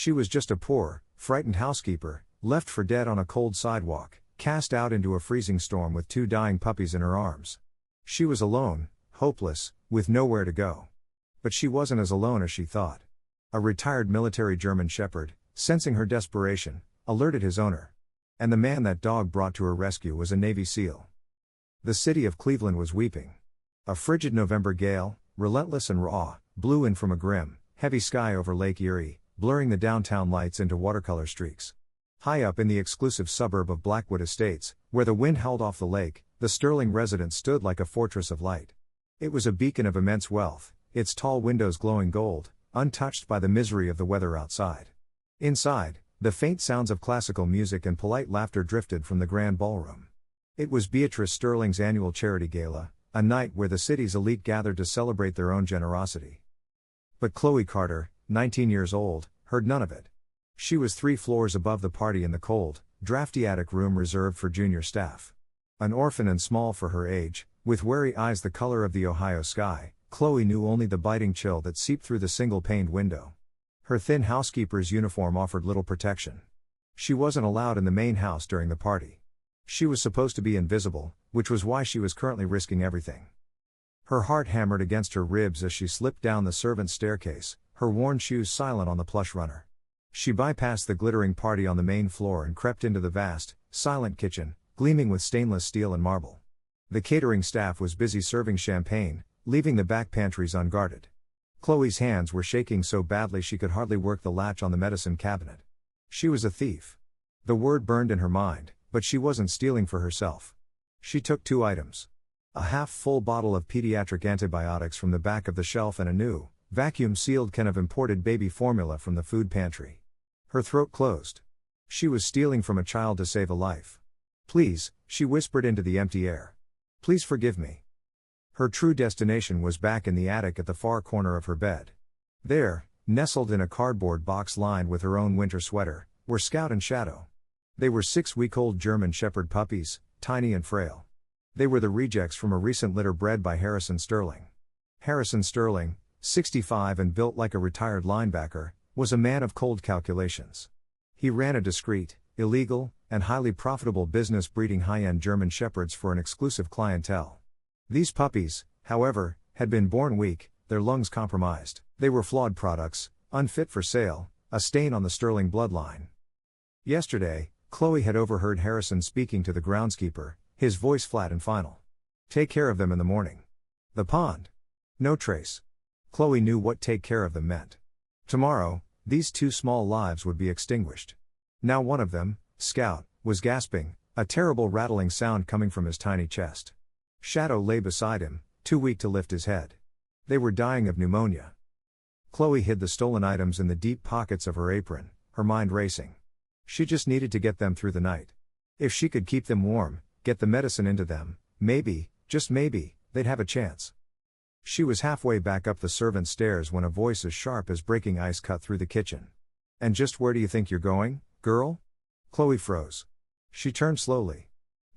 She was just a poor, frightened housekeeper, left for dead on a cold sidewalk, cast out into a freezing storm with 2 dying puppies in her arms. She was alone, hopeless, with nowhere to go. But she wasn't as alone as she thought. A retired military German shepherd, sensing her desperation, alerted his owner. And the man that dog brought to her rescue was a Navy SEAL. The city of Cleveland was weeping. A frigid November gale, relentless and raw, blew in from a grim, heavy sky over Lake Erie, blurring the downtown lights into watercolor streaks. High up in the exclusive suburb of Blackwood Estates, where the wind held off the lake, the Sterling residence stood like a fortress of light. It was a beacon of immense wealth, its tall windows glowing gold, untouched by the misery of the weather outside. Inside, the faint sounds of classical music and polite laughter drifted from the grand ballroom. It was Beatrice Sterling's annual charity gala, a night where the city's elite gathered to celebrate their own generosity. But Chloe Carter, 19 years old, heard none of it. She was 3 floors above the party in the cold, drafty attic room reserved for junior staff. An orphan and small for her age, with wary eyes the color of the Ohio sky, Chloe knew only the biting chill that seeped through the single-paned window. Her thin housekeeper's uniform offered little protection. She wasn't allowed in the main house during the party. She was supposed to be invisible, which was why she was currently risking everything. Her heart hammered against her ribs as she slipped down the servants' staircase, her worn shoes silent on the plush runner. She bypassed the glittering party on the main floor and crept into the vast, silent kitchen, gleaming with stainless steel and marble. The catering staff was busy serving champagne, leaving the back pantries unguarded. Chloe's hands were shaking so badly she could hardly work the latch on the medicine cabinet. She was a thief. The word burned in her mind, but she wasn't stealing for herself. She took 2 items. A half-full bottle of pediatric antibiotics from the back of the shelf and a new, vacuum-sealed can of imported baby formula from the food pantry. Her throat closed. She was stealing from a child to save a life. "Please," she whispered into the empty air. "Please forgive me." Her true destination was back in the attic at the far corner of her bed. There, nestled in a cardboard box lined with her own winter sweater, were Scout and Shadow. They were 6-week-old German Shepherd puppies, tiny and frail. They were the rejects from a recent litter bred by Harrison Sterling. Harrison Sterling, 65 and built like a retired linebacker, was a man of cold calculations. He ran a discreet, illegal, and highly profitable business breeding high-end German Shepherds for an exclusive clientele. These puppies, however, had been born weak, their lungs compromised. They were flawed products, unfit for sale, a stain on the Sterling bloodline. Yesterday, Chloe had overheard Harrison speaking to the groundskeeper, his voice flat and final. "Take care of them in the morning." The pond. No trace. Chloe knew what take care of them meant. Tomorrow, these 2 small lives would be extinguished. Now one of them, Scout, was gasping, a terrible rattling sound coming from his tiny chest. Shadow lay beside him, too weak to lift his head. They were dying of pneumonia. Chloe hid the stolen items in the deep pockets of her apron, her mind racing. She just needed to get them through the night. If she could keep them warm, get the medicine into them, maybe, just maybe, they'd have a chance. She was halfway back up the servants' stairs when a voice as sharp as breaking ice cut through the kitchen. "And just where do you think you're going, girl?" Chloe froze. She turned slowly.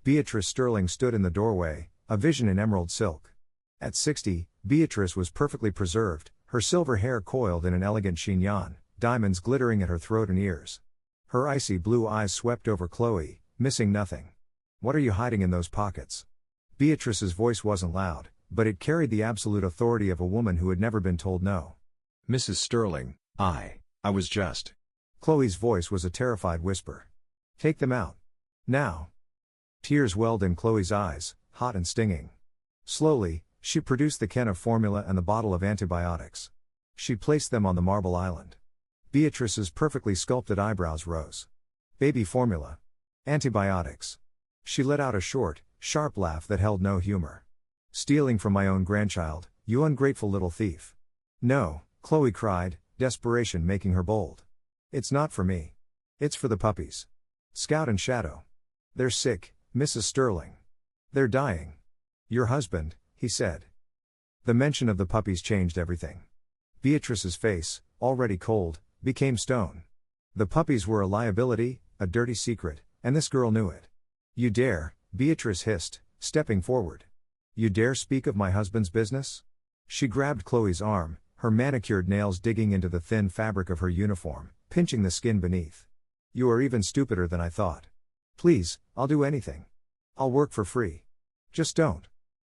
Beatrice Sterling stood in the doorway, a vision in emerald silk. At 60, Beatrice was perfectly preserved, her silver hair coiled in an elegant chignon, diamonds glittering at her throat and ears. Her icy blue eyes swept over Chloe, missing nothing. "What are you hiding in those pockets?" Beatrice's voice wasn't loud, but it carried the absolute authority of a woman who had never been told no. "Mrs. Sterling, I was just..." Chloe's voice was a terrified whisper. "Take them out. Now." Tears welled in Chloe's eyes, hot and stinging. Slowly, she produced the can of formula and the bottle of antibiotics. She placed them on the marble island. Beatrice's perfectly sculpted eyebrows rose. "Baby formula. Antibiotics." She let out a short, sharp laugh that held no humor. "Stealing from my own grandchild, you ungrateful little thief." "No," Chloe cried, desperation making her bold. "It's not for me. It's for the puppies. Scout and Shadow. They're sick, Mrs. Sterling. They're dying." "Your husband," he said. The mention of the puppies changed everything. Beatrice's face, already cold, became stone. The puppies were a liability, a dirty secret, and this girl knew it. "You dare," Beatrice hissed, stepping forward. "You dare speak of my husband's business?" She grabbed Chloe's arm, her manicured nails digging into the thin fabric of her uniform, pinching the skin beneath. You are even stupider than I thought. Please, I'll do anything. I'll work for free. Just don't.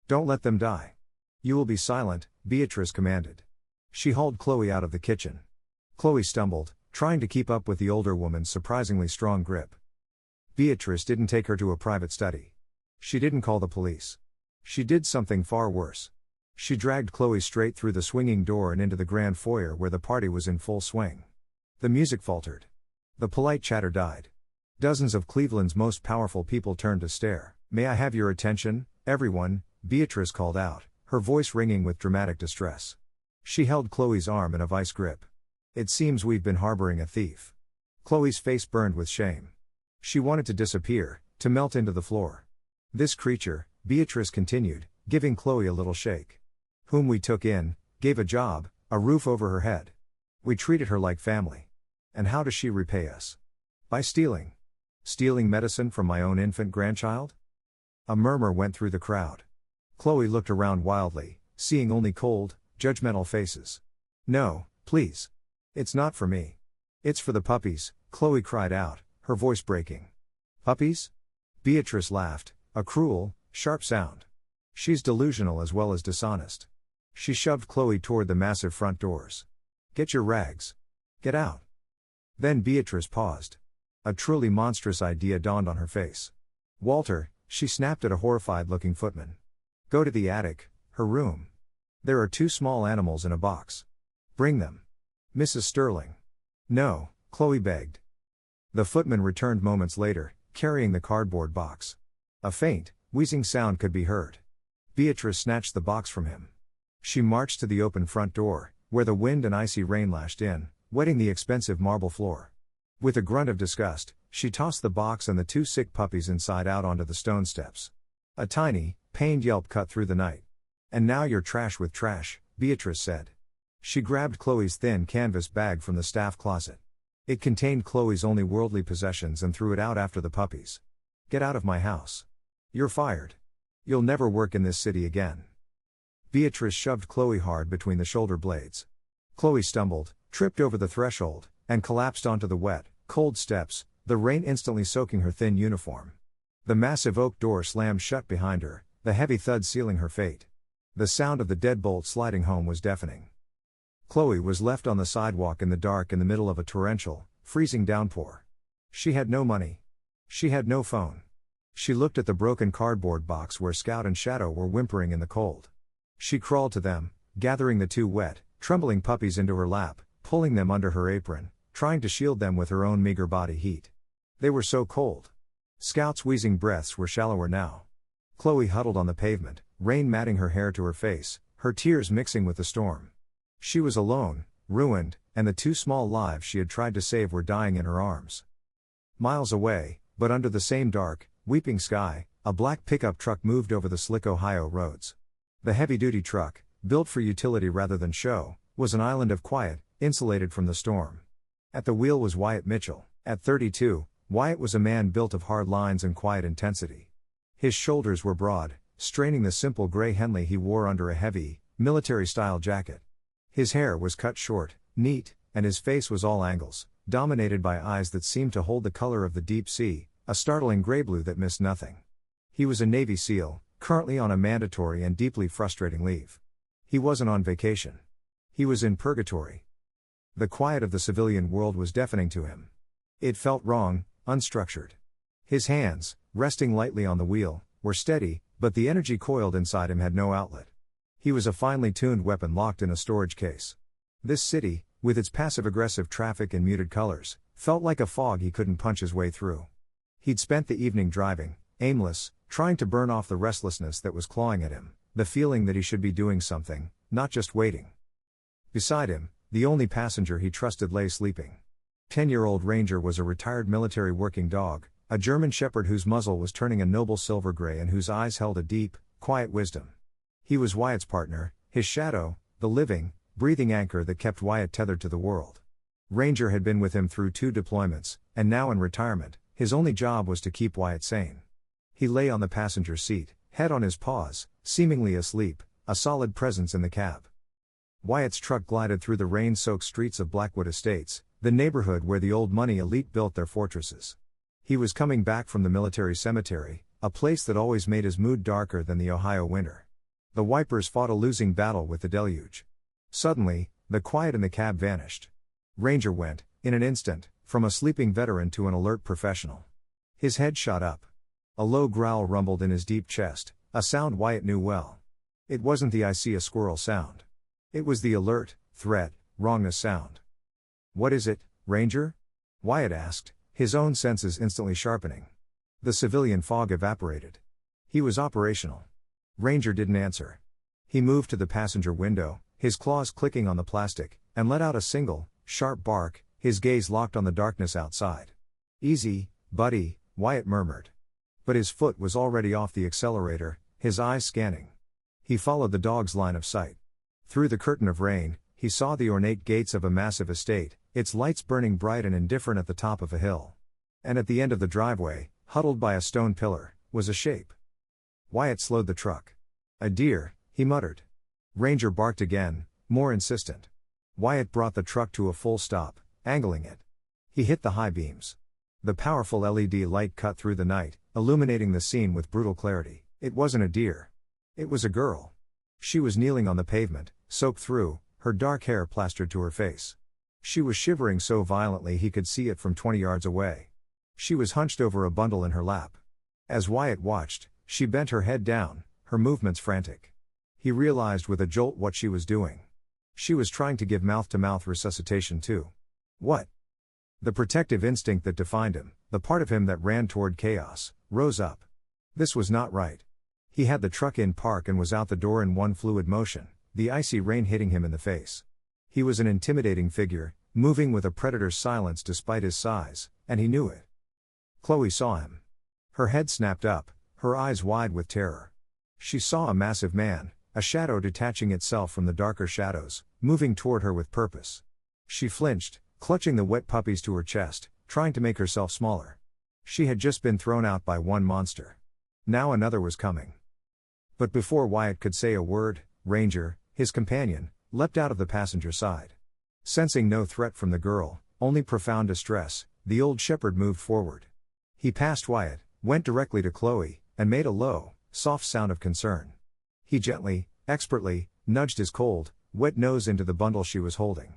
Don't let them die. You will be silent, Beatrice commanded. She hauled Chloe out of the kitchen. Chloe stumbled, trying to keep up with the older woman's surprisingly strong grip. Beatrice didn't take her to a private study. She didn't call the police. She did something far worse. She dragged Chloe straight through the swinging door and into the grand foyer where the party was in full swing. The music faltered. The polite chatter died. Dozens of Cleveland's most powerful people turned to stare. May I have your attention, everyone? Beatrice called out, her voice ringing with dramatic distress. She held Chloe's arm in a vice grip. It seems we've been harboring a thief. Chloe's face burned with shame. She wanted to disappear, to melt into the floor. This creature, Beatrice continued, giving Chloe a little shake. Whom we took in, gave a job, a roof over her head. We treated her like family. And how does she repay us? By stealing. Stealing medicine from my own infant grandchild? A murmur went through the crowd. Chloe looked around wildly, seeing only cold, judgmental faces. No, please. It's not for me. It's for the puppies, Chloe cried out, her voice breaking. Puppies? Beatrice laughed, a cruel, sharp sound. She's delusional as well as dishonest. She shoved Chloe toward the massive front doors. Get your rags. Get out. Then Beatrice paused. A truly monstrous idea dawned on her face. Walter, she snapped at a horrified-looking footman. Go to the attic, her room. There are 2 small animals in a box. Bring them. Mrs. Sterling. No, Chloe begged. The footman returned moments later, carrying the cardboard box. A faint, wheezing sound could be heard. Beatrice snatched the box from him. She marched to the open front door, where the wind and icy rain lashed in, wetting the expensive marble floor. With a grunt of disgust, she tossed the box and the 2 sick puppies inside out onto the stone steps. A tiny, pained yelp cut through the night. And now you're trash with trash, Beatrice said. She grabbed Chloe's thin canvas bag from the staff closet. It contained Chloe's only worldly possessions and threw it out after the puppies. Get out of my house. You're fired. You'll never work in this city again. Beatrice shoved Chloe hard between the shoulder blades. Chloe stumbled, tripped over the threshold, and collapsed onto the wet, cold steps, the rain instantly soaking her thin uniform. The massive oak door slammed shut behind her, the heavy thud sealing her fate. The sound of the deadbolt sliding home was deafening. Chloe was left on the sidewalk in the dark in the middle of a torrential, freezing downpour. She had no money. She had no phone. She looked at the broken cardboard box where Scout and Shadow were whimpering in the cold. She crawled to them, gathering the 2 wet, trembling puppies into her lap, pulling them under her apron, trying to shield them with her own meager body heat. They were so cold. Scout's wheezing breaths were shallower now. Chloe huddled on the pavement, rain matting her hair to her face, her tears mixing with the storm. She was alone, ruined, and the 2 small lives she had tried to save were dying in her arms. Miles away, but under the same dark, weeping sky, a black pickup truck moved over the slick Ohio roads. The heavy-duty truck, built for utility rather than show, was an island of quiet, insulated from the storm. At the wheel was Wyatt Mitchell. At 32, Wyatt was a man built of hard lines and quiet intensity. His shoulders were broad, straining the simple gray Henley he wore under a heavy, military-style jacket. His hair was cut short, neat, and his face was all angles, dominated by eyes that seemed to hold the color of the deep sea, a startling gray-blue that missed nothing. He was a Navy SEAL, currently on a mandatory and deeply frustrating leave. He wasn't on vacation. He was in purgatory. The quiet of the civilian world was deafening to him. It felt wrong, unstructured. His hands, resting lightly on the wheel, were steady, but the energy coiled inside him had no outlet. He was a finely tuned weapon locked in a storage case. This city, with its passive-aggressive traffic and muted colors, felt like a fog he couldn't punch his way through. He'd spent the evening driving, aimless, trying to burn off the restlessness that was clawing at him, the feeling that he should be doing something, not just waiting. Beside him, the only passenger he trusted lay sleeping. 10-year-old Ranger was a retired military working dog, a German shepherd whose muzzle was turning a noble silver gray and whose eyes held a deep, quiet wisdom. He was Wyatt's partner, his shadow, the living, breathing anchor that kept Wyatt tethered to the world. Ranger had been with him through 2 deployments, and now in retirement, his only job was to keep Wyatt sane. He lay on the passenger seat, head on his paws, seemingly asleep, a solid presence in the cab. Wyatt's truck glided through the rain-soaked streets of Blackwood Estates, the neighborhood where the old money elite built their fortresses. He was coming back from the military cemetery, a place that always made his mood darker than the Ohio winter. The Wipers fought a losing battle with the deluge. Suddenly, the quiet in the cab vanished. Ranger went, in an instant, from a sleeping veteran to an alert professional. His head shot up. A low growl rumbled in his deep chest, a sound Wyatt knew well. It wasn't the "I see a squirrel" sound. It was the alert, threat, wrongness sound. "What is it, Ranger?" Wyatt asked, his own senses instantly sharpening. The civilian fog evaporated. He was operational. Ranger didn't answer. He moved to the passenger window, his claws clicking on the plastic, and let out a single, sharp bark, his gaze locked on the darkness outside. "Easy, buddy," Wyatt murmured. But his foot was already off the accelerator, his eyes scanning. He followed the dog's line of sight. Through the curtain of rain, he saw the ornate gates of a massive estate, its lights burning bright and indifferent at the top of a hill. And at the end of the driveway, huddled by a stone pillar, was a shape. Wyatt slowed the truck. "A deer," he muttered. Ranger barked again, more insistent. Wyatt brought the truck to a full stop, angling it. He hit the high beams. The powerful LED light cut through the night, illuminating the scene with brutal clarity. It wasn't a deer. It was a girl. She was kneeling on the pavement, soaked through, her dark hair plastered to her face. She was shivering so violently he could see it from 20 yards away. She was hunched over a bundle in her lap. As Wyatt watched, she bent her head down, her movements frantic. He realized with a jolt what she was doing. She was trying to give mouth-to-mouth resuscitation too. What? The protective instinct that defined him, the part of him that ran toward chaos, rose up. This was not right. He had the truck in park and was out the door in one fluid motion, the icy rain hitting him in the face. He was an intimidating figure, moving with a predator's silence despite his size, and he knew it. Chloe saw him. Her head snapped up, her eyes wide with terror. She saw a massive man, a shadow detaching itself from the darker shadows, moving toward her with purpose. She flinched, clutching the wet puppies to her chest, trying to make herself smaller. She had just been thrown out by one monster. Now another was coming. But before Wyatt could say a word, Ranger, his companion, leapt out of the passenger side. Sensing no threat from the girl, only profound distress, the old shepherd moved forward. He passed Wyatt, went directly to Chloe, and made a low, soft sound of concern. He gently, expertly, nudged his cold, wet nose into the bundle she was holding.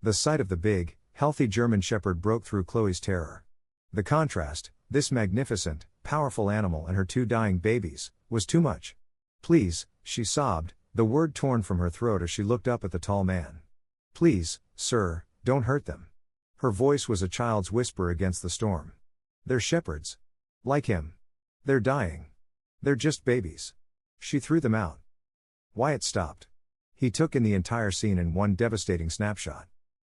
The sight of the big, healthy German shepherd broke through Chloe's terror. The contrast, this magnificent, powerful animal and her two dying babies, was too much. "Please," she sobbed, the word torn from her throat as she looked up at the tall man. "Please, sir, don't hurt them." Her voice was a child's whisper against the storm. "They're shepherds. Like him. They're dying. They're just babies." She threw them out. Wyatt stopped. He took in the entire scene in one devastating snapshot.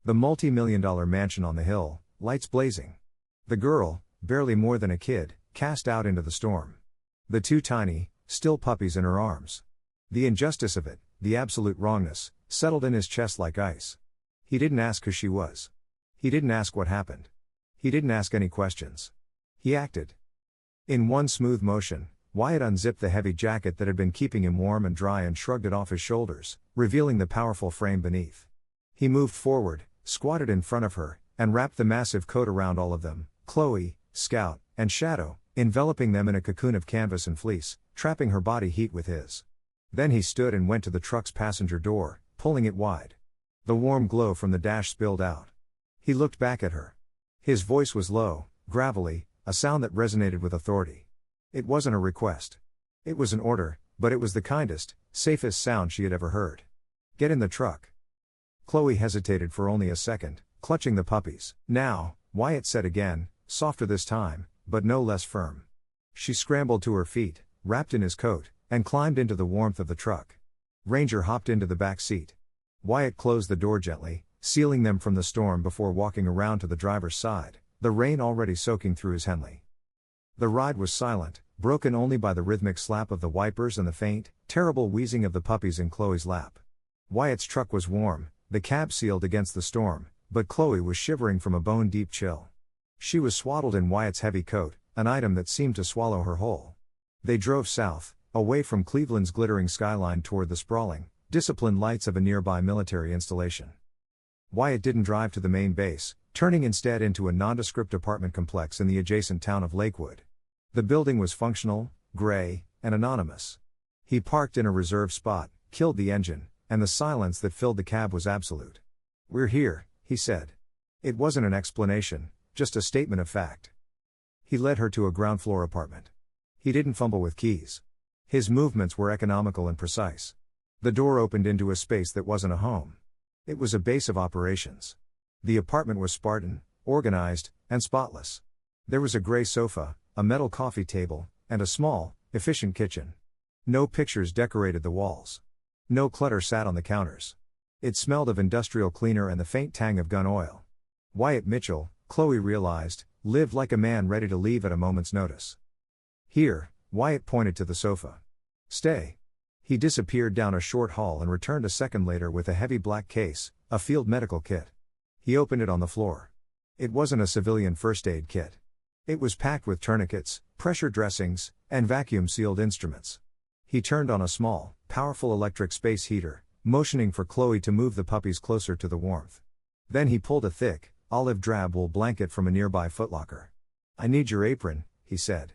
The multi-million-dollar mansion on the hill, lights blazing. The girl, barely more than a kid, cast out into the storm. The two tiny, still puppies in her arms. The injustice of it, the absolute wrongness, settled in his chest like ice. He didn't ask who she was. He didn't ask what happened. He didn't ask any questions. He acted. In one smooth motion, Wyatt unzipped the heavy jacket that had been keeping him warm and dry and shrugged it off his shoulders, revealing the powerful frame beneath. He moved forward, squatted in front of her, and wrapped the massive coat around all of them, Chloe, Scout, and Shadow, enveloping them in a cocoon of canvas and fleece, trapping her body heat with his. Then he stood and went to the truck's passenger door, pulling it wide. The warm glow from the dash spilled out. He looked back at her. His voice was low, gravelly, a sound that resonated with authority. It wasn't a request. It was an order, but it was the kindest, safest sound she had ever heard. "Get in the truck." Chloe hesitated for only a second, clutching the puppies. "Now," Wyatt said again, softer this time, but no less firm. She scrambled to her feet, wrapped in his coat, and climbed into the warmth of the truck. Ranger hopped into the back seat. Wyatt closed the door gently, sealing them from the storm before walking around to the driver's side, the rain already soaking through his Henley. The ride was silent, broken only by the rhythmic slap of the wipers and the faint, terrible wheezing of the puppies in Chloe's lap. Wyatt's truck was warm, the cab sealed against the storm, but Chloe was shivering from a bone-deep chill. She was swaddled in Wyatt's heavy coat, an item that seemed to swallow her whole. They drove south, away from Cleveland's glittering skyline toward the sprawling, disciplined lights of a nearby military installation. Wyatt didn't drive to the main base, turning instead into a nondescript apartment complex in the adjacent town of Lakewood. The building was functional, gray, and anonymous. He parked in a reserved spot, killed the engine, and the silence that filled the cab was absolute. "We're here," he said. It wasn't an explanation, just a statement of fact. He led her to a ground floor apartment. He didn't fumble with keys. His movements were economical and precise. The door opened into a space that wasn't a home. It was a base of operations. The apartment was Spartan, organized, and spotless. There was a gray sofa, a metal coffee table, and a small, efficient kitchen. No pictures decorated the walls. No clutter sat on the counters. It smelled of industrial cleaner and the faint tang of gun oil. Wyatt Mitchell, Chloe realized, lived like a man ready to leave at a moment's notice. "Here," Wyatt pointed to the sofa. "Stay." He disappeared down a short hall and returned a second later with a heavy black case, a field medical kit. He opened it on the floor. It wasn't a civilian first aid kit. It was packed with tourniquets, pressure dressings, and vacuum-sealed instruments. He turned on a small, powerful electric space heater, motioning for Chloe to move the puppies closer to the warmth. Then he pulled a thick, olive-drab wool blanket from a nearby footlocker. "I need your apron," he said.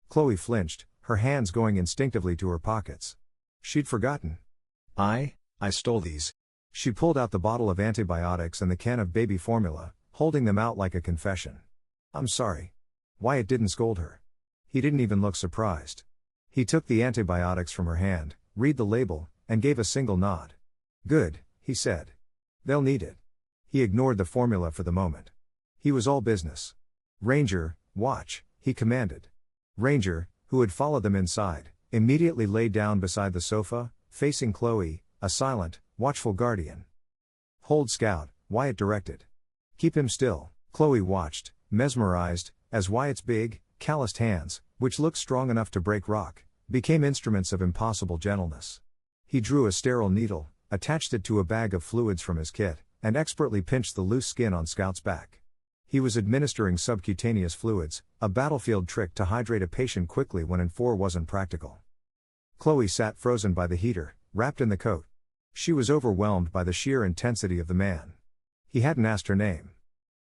Chloe flinched, her hands going instinctively to her pockets. She'd forgotten. I stole these." She pulled out the bottle of antibiotics and the can of baby formula, holding them out like a confession. "I'm sorry." Wyatt didn't scold her. He didn't even look surprised. He took the antibiotics from her hand, read the label, and gave a single nod. "Good," he said. "They'll need it." He ignored the formula for the moment. He was all business. "Ranger, watch," he commanded. Ranger, who had followed them inside, immediately lay down beside the sofa, facing Chloe, a silent, watchful guardian. "Hold Scout," Wyatt directed. "Keep him still." Chloe watched, mesmerized, as Wyatt's big, calloused hands, which looked strong enough to break rock, became instruments of impossible gentleness. He drew a sterile needle, attached it to a bag of fluids from his kit, and expertly pinched the loose skin on Scout's back. He was administering subcutaneous fluids, a battlefield trick to hydrate a patient quickly when N4 wasn't practical. Chloe sat frozen by the heater, wrapped in the coat. She was overwhelmed by the sheer intensity of the man. He hadn't asked her name.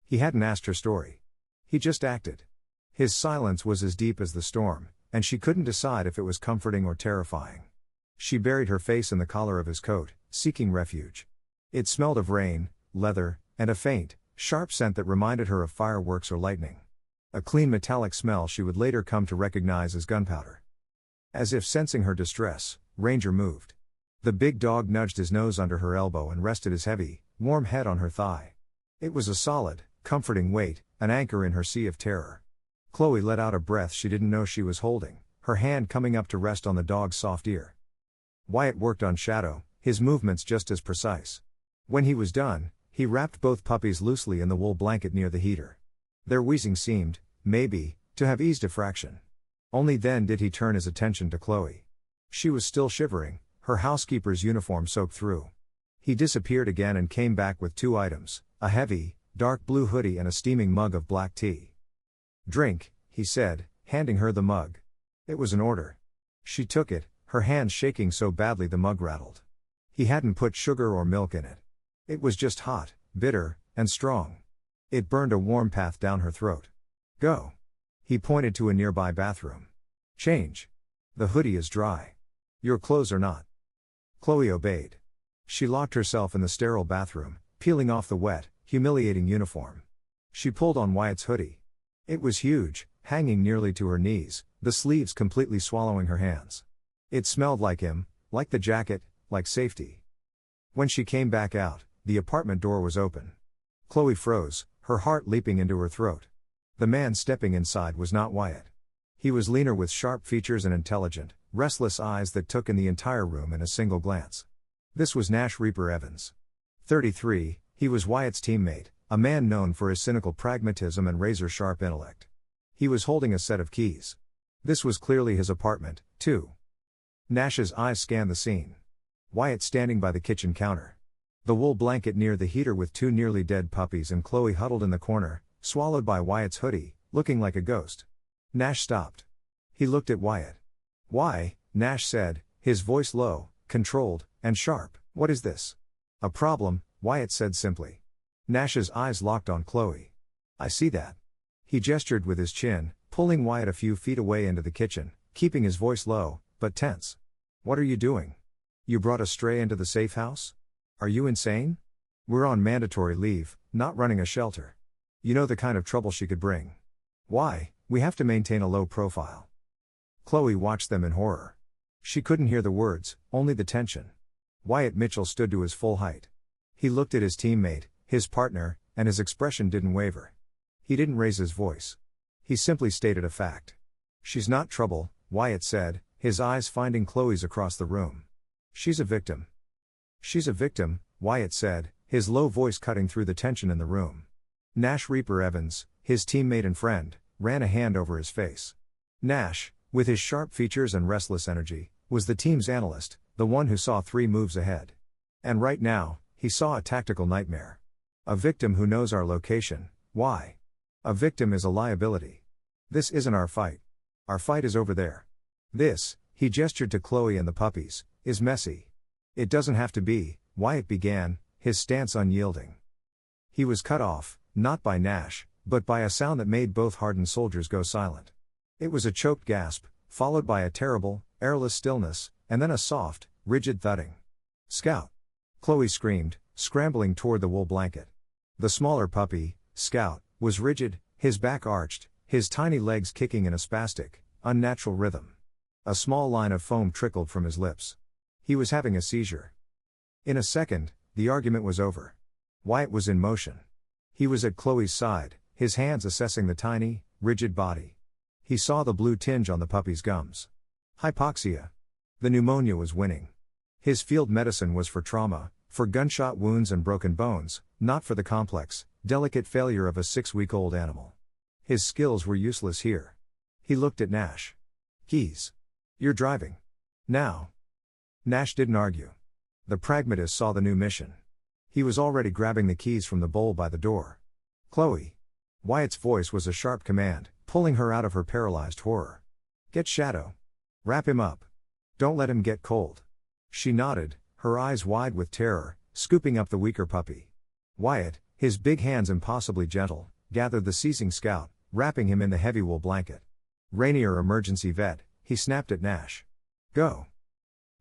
He hadn't asked her story. He just acted. His silence was as deep as the storm, and she couldn't decide if it was comforting or terrifying. She buried her face in the collar of his coat, seeking refuge. It smelled of rain, leather, and a faint, sharp scent that reminded her of fireworks or lightning. A clean metallic smell she would later come to recognize as gunpowder. As if sensing her distress, Ranger moved. The big dog nudged his nose under her elbow and rested his heavy, warm head on her thigh. It was a solid, comforting weight, an anchor in her sea of terror. Chloe let out a breath she didn't know she was holding, her hand coming up to rest on the dog's soft ear. Wyatt worked on Shadow, his movements just as precise. When he was done, he wrapped both puppies loosely in the wool blanket near the heater. Their wheezing seemed, maybe, to have eased a fraction. Only then did he turn his attention to Chloe. She was still shivering, her housekeeper's uniform soaked through. He disappeared again and came back with two items, a heavy, dark blue hoodie and a steaming mug of black tea. "Drink," he said, handing her the mug. It was an order. She took it, her hands shaking so badly the mug rattled. He hadn't put sugar or milk in it. It was just hot, bitter, and strong. It burned a warm path down her throat. "Go." He pointed to a nearby bathroom. "Change. The hoodie is dry. Your clothes are not." Chloe obeyed. She locked herself in the sterile bathroom, peeling off the wet, humiliating uniform. She pulled on Wyatt's hoodie. It was huge, hanging nearly to her knees, the sleeves completely swallowing her hands. It smelled like him, like the jacket, like safety. When she came back out, the apartment door was open. Chloe froze, her heart leaping into her throat. The man stepping inside was not Wyatt. He was leaner with sharp features and intelligent, restless eyes that took in the entire room in a single glance. This was Nash Reaper Evans. 33, he was Wyatt's teammate, a man known for his cynical pragmatism and razor-sharp intellect. He was holding a set of keys. This was clearly his apartment, too. Nash's eyes scanned the scene. Wyatt standing by the kitchen counter. The wool blanket near the heater with two nearly dead puppies and Chloe huddled in the corner, swallowed by Wyatt's hoodie, looking like a ghost. Nash stopped. He looked at Wyatt. "Why," Nash said, his voice low, controlled, and sharp, "what is this?" "A problem," Wyatt said simply. Nash's eyes locked on Chloe. I see that. He gestured with his chin, pulling Wyatt a few feet away into the kitchen, keeping his voice low, but tense. What are you doing? You brought a stray into the safe house? Are you insane? We're on mandatory leave, not running a shelter. You know the kind of trouble she could bring. Why, we have to maintain a low profile. Chloe watched them in horror. She couldn't hear the words, only the tension. Wyatt Mitchell stood to his full height. He looked at his teammate, his partner, and his expression didn't waver. He didn't raise his voice. He simply stated a fact. She's not trouble, Wyatt said, his eyes finding Chloe's across the room. She's a victim. She's a victim, Wyatt said, his low voice cutting through the tension in the room. Nash Reaper Evans, his teammate and friend, ran a hand over his face. Nash, with his sharp features and restless energy, was the team's analyst, the one who saw 3 moves ahead. And right now, he saw a tactical nightmare. A victim who knows our location. Why? A victim is a liability. This isn't our fight. Our fight is over there. This, he gestured to Chloe and the puppies, is messy. It doesn't have to be, Wyatt began, his stance unyielding. He was cut off, not by Nash, but by a sound that made both hardened soldiers go silent. It was a choked gasp, followed by a terrible, airless stillness, and then a soft, rigid thudding. Scout! Chloe screamed, scrambling toward the wool blanket. The smaller puppy, Scout, was rigid, his back arched, his tiny legs kicking in a spastic, unnatural rhythm. A small line of foam trickled from his lips. He was having a seizure. In a second, the argument was over. Wyatt was in motion. He was at Chloe's side, his hands assessing the tiny, rigid body. He saw the blue tinge on the puppy's gums. Hypoxia. The pneumonia was winning. His field medicine was for trauma, for gunshot wounds and broken bones, not for the complex, delicate failure of a 6-week-old animal. His skills were useless here. He looked at Nash. Keys. You're driving. Now. Nash didn't argue. The pragmatist saw the new mission. He was already grabbing the keys from the bowl by the door. Chloe. Wyatt's voice was a sharp command, pulling her out of her paralyzed horror. Get Shadow. Wrap him up. Don't let him get cold. She nodded, her eyes wide with terror, scooping up the weaker puppy. Wyatt, his big hands impossibly gentle, gathered the seizing Scout, wrapping him in the heavy wool blanket. Rainier emergency vet, he snapped at Nash. Go.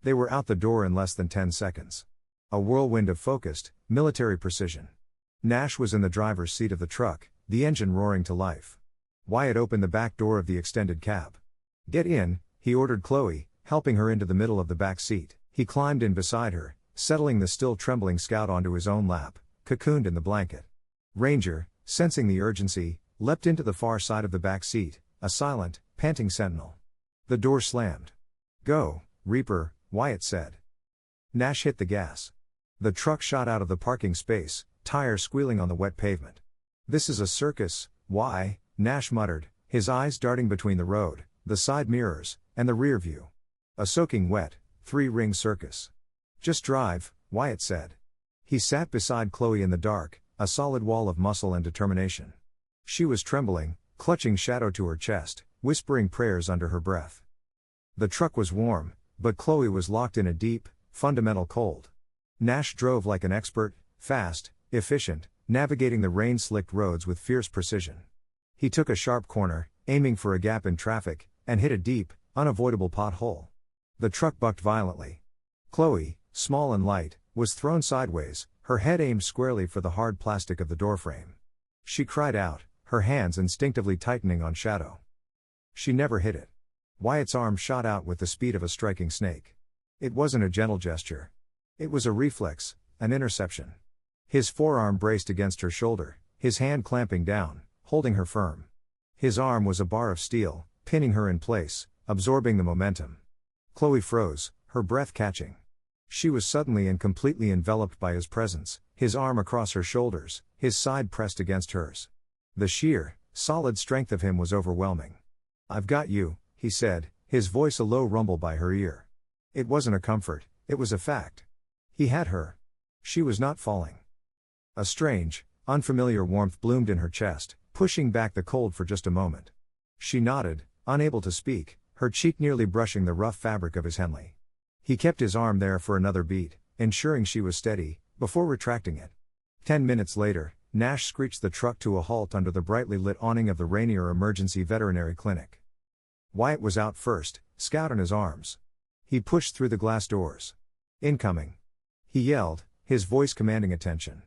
They were out the door in less than 10 seconds. A whirlwind of focused, military precision. Nash was in the driver's seat of the truck, the engine roaring to life. Wyatt opened the back door of the extended cab. Get in, he ordered Chloe, helping her into the middle of the back seat. He climbed in beside her, settling the still trembling Scout onto his own lap, cocooned in the blanket. Ranger, sensing the urgency, leapt into the far side of the back seat, a silent, panting sentinel. The door slammed. Go, Reaper, Wyatt said. Nash hit the gas. The truck shot out of the parking space, tires squealing on the wet pavement. This is a circus, why? Nash muttered, his eyes darting between the road, the side mirrors, and the rear view. A soaking wet, 3-ring circus. Just drive, Wyatt said. He sat beside Chloe in the dark, a solid wall of muscle and determination. She was trembling, clutching Shadow to her chest, whispering prayers under her breath. The truck was warm, but Chloe was locked in a deep, fundamental cold. Nash drove like an expert, fast, efficient, navigating the rain-slicked roads with fierce precision. He took a sharp corner, aiming for a gap in traffic, and hit a deep, unavoidable pothole. The truck bucked violently. Chloe, small and light, was thrown sideways, her head aimed squarely for the hard plastic of the doorframe. She cried out, her hands instinctively tightening on Shadow. She never hit it. Wyatt's arm shot out with the speed of a striking snake. It wasn't a gentle gesture. It was a reflex, an interception. His forearm braced against her shoulder, his hand clamping down, holding her firm. His arm was a bar of steel, pinning her in place, absorbing the momentum. Chloe froze, her breath catching. She was suddenly and completely enveloped by his presence, his arm across her shoulders, his side pressed against hers. The sheer, solid strength of him was overwhelming. I've got you, he said, his voice a low rumble by her ear. It wasn't a comfort, it was a fact. He had her. She was not falling. A strange, unfamiliar warmth bloomed in her chest, pushing back the cold for just a moment. She nodded, unable to speak, her cheek nearly brushing the rough fabric of his Henley. He kept his arm there for another beat, ensuring she was steady, before retracting it. 10 minutes later, Nash screeched the truck to a halt under the brightly lit awning of the Rainier Emergency Veterinary Clinic. Wyatt was out first, Scout in his arms. He pushed through the glass doors. "Incoming!" he yelled, his voice commanding attention.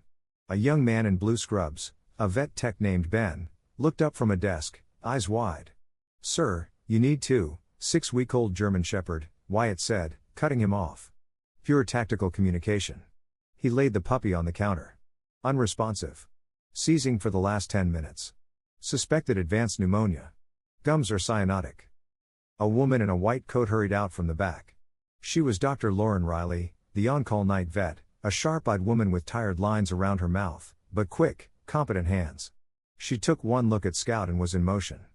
A young man in blue scrubs, a vet tech named Ben, looked up from a desk, eyes wide. "Sir, you need to, 6-week-old German Shepherd," Wyatt said, cutting him off. Pure tactical communication. He laid the puppy on the counter. Unresponsive. Seizing for the last 10 minutes. Suspected advanced pneumonia. Gums are cyanotic. A woman in a white coat hurried out from the back. She was Dr. Lauren Riley, the on-call night vet, a sharp-eyed woman with tired lines around her mouth, but quick, competent hands. She took one look at Scout and was in motion.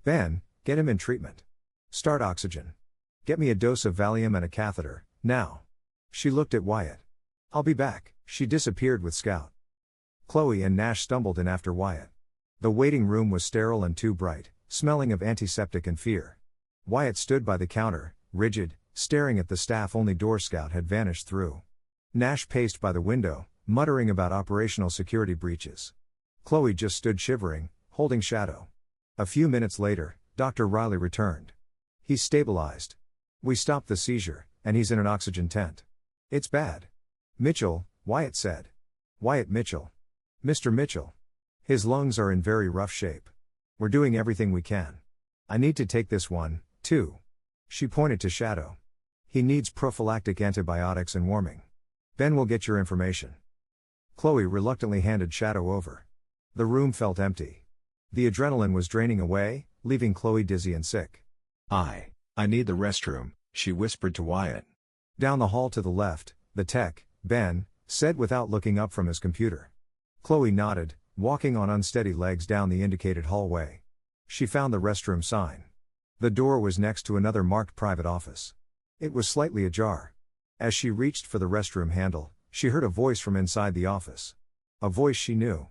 "Ben, get him in treatment. Start oxygen. Get me a dose of Valium and a catheter, now." She looked at Wyatt. "I'll be back." She disappeared with Scout. Chloe and Nash stumbled in after Wyatt. The waiting room was sterile and too bright, smelling of antiseptic and fear. Wyatt stood by the counter, rigid, staring at the staff-only door Scout had vanished through. Nash paced by the window, muttering about operational security breaches. Chloe just stood shivering, holding shadow. A few minutes later, Dr. Riley returned. "He's stabilized. We stopped the seizure, and he's in an oxygen tent. It's bad." "Mitchell," Wyatt said. "Wyatt Mitchell. Mr. Mitchell. His lungs are in very rough shape. We're doing everything we can. I need to take this one, too." She pointed to Shadow. "He needs prophylactic antibiotics and warming. Ben will get your information." Chloe reluctantly handed Shadow over. The room felt empty. The adrenaline was draining away, leaving Chloe dizzy and sick. I need the restroom," she whispered to Wyatt. "Down the hall to the left," the tech, Ben, said without looking up from his computer. Chloe nodded, walking on unsteady legs down the indicated hallway. She found the restroom sign. The door was next to another marked private office. It was slightly ajar. As she reached for the restroom handle, she heard a voice from inside the office. A voice she knew.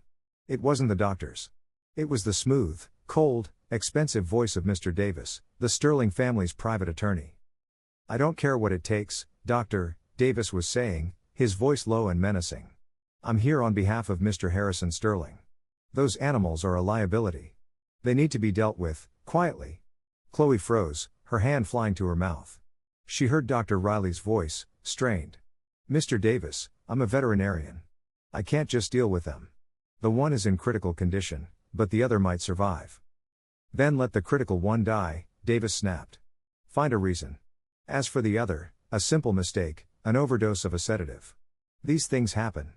It wasn't the doctor's. It was the smooth, cold, expensive voice of Mr. Davis, the Sterling family's private attorney. "I don't care what it takes, Doctor," Davis was saying, his voice low and menacing. "I'm here on behalf of Mr. Harrison Sterling. Those animals are a liability. They need to be dealt with, quietly." Chloe froze, her hand flying to her mouth. She heard Dr. Riley's voice, strained. "Mr. Davis, I'm a veterinarian. I can't just deal with them. The one is in critical condition, but the other might survive." "Then let the critical one die," Davis snapped. "Find a reason. As for the other, a simple mistake, an overdose of a sedative. These things happen.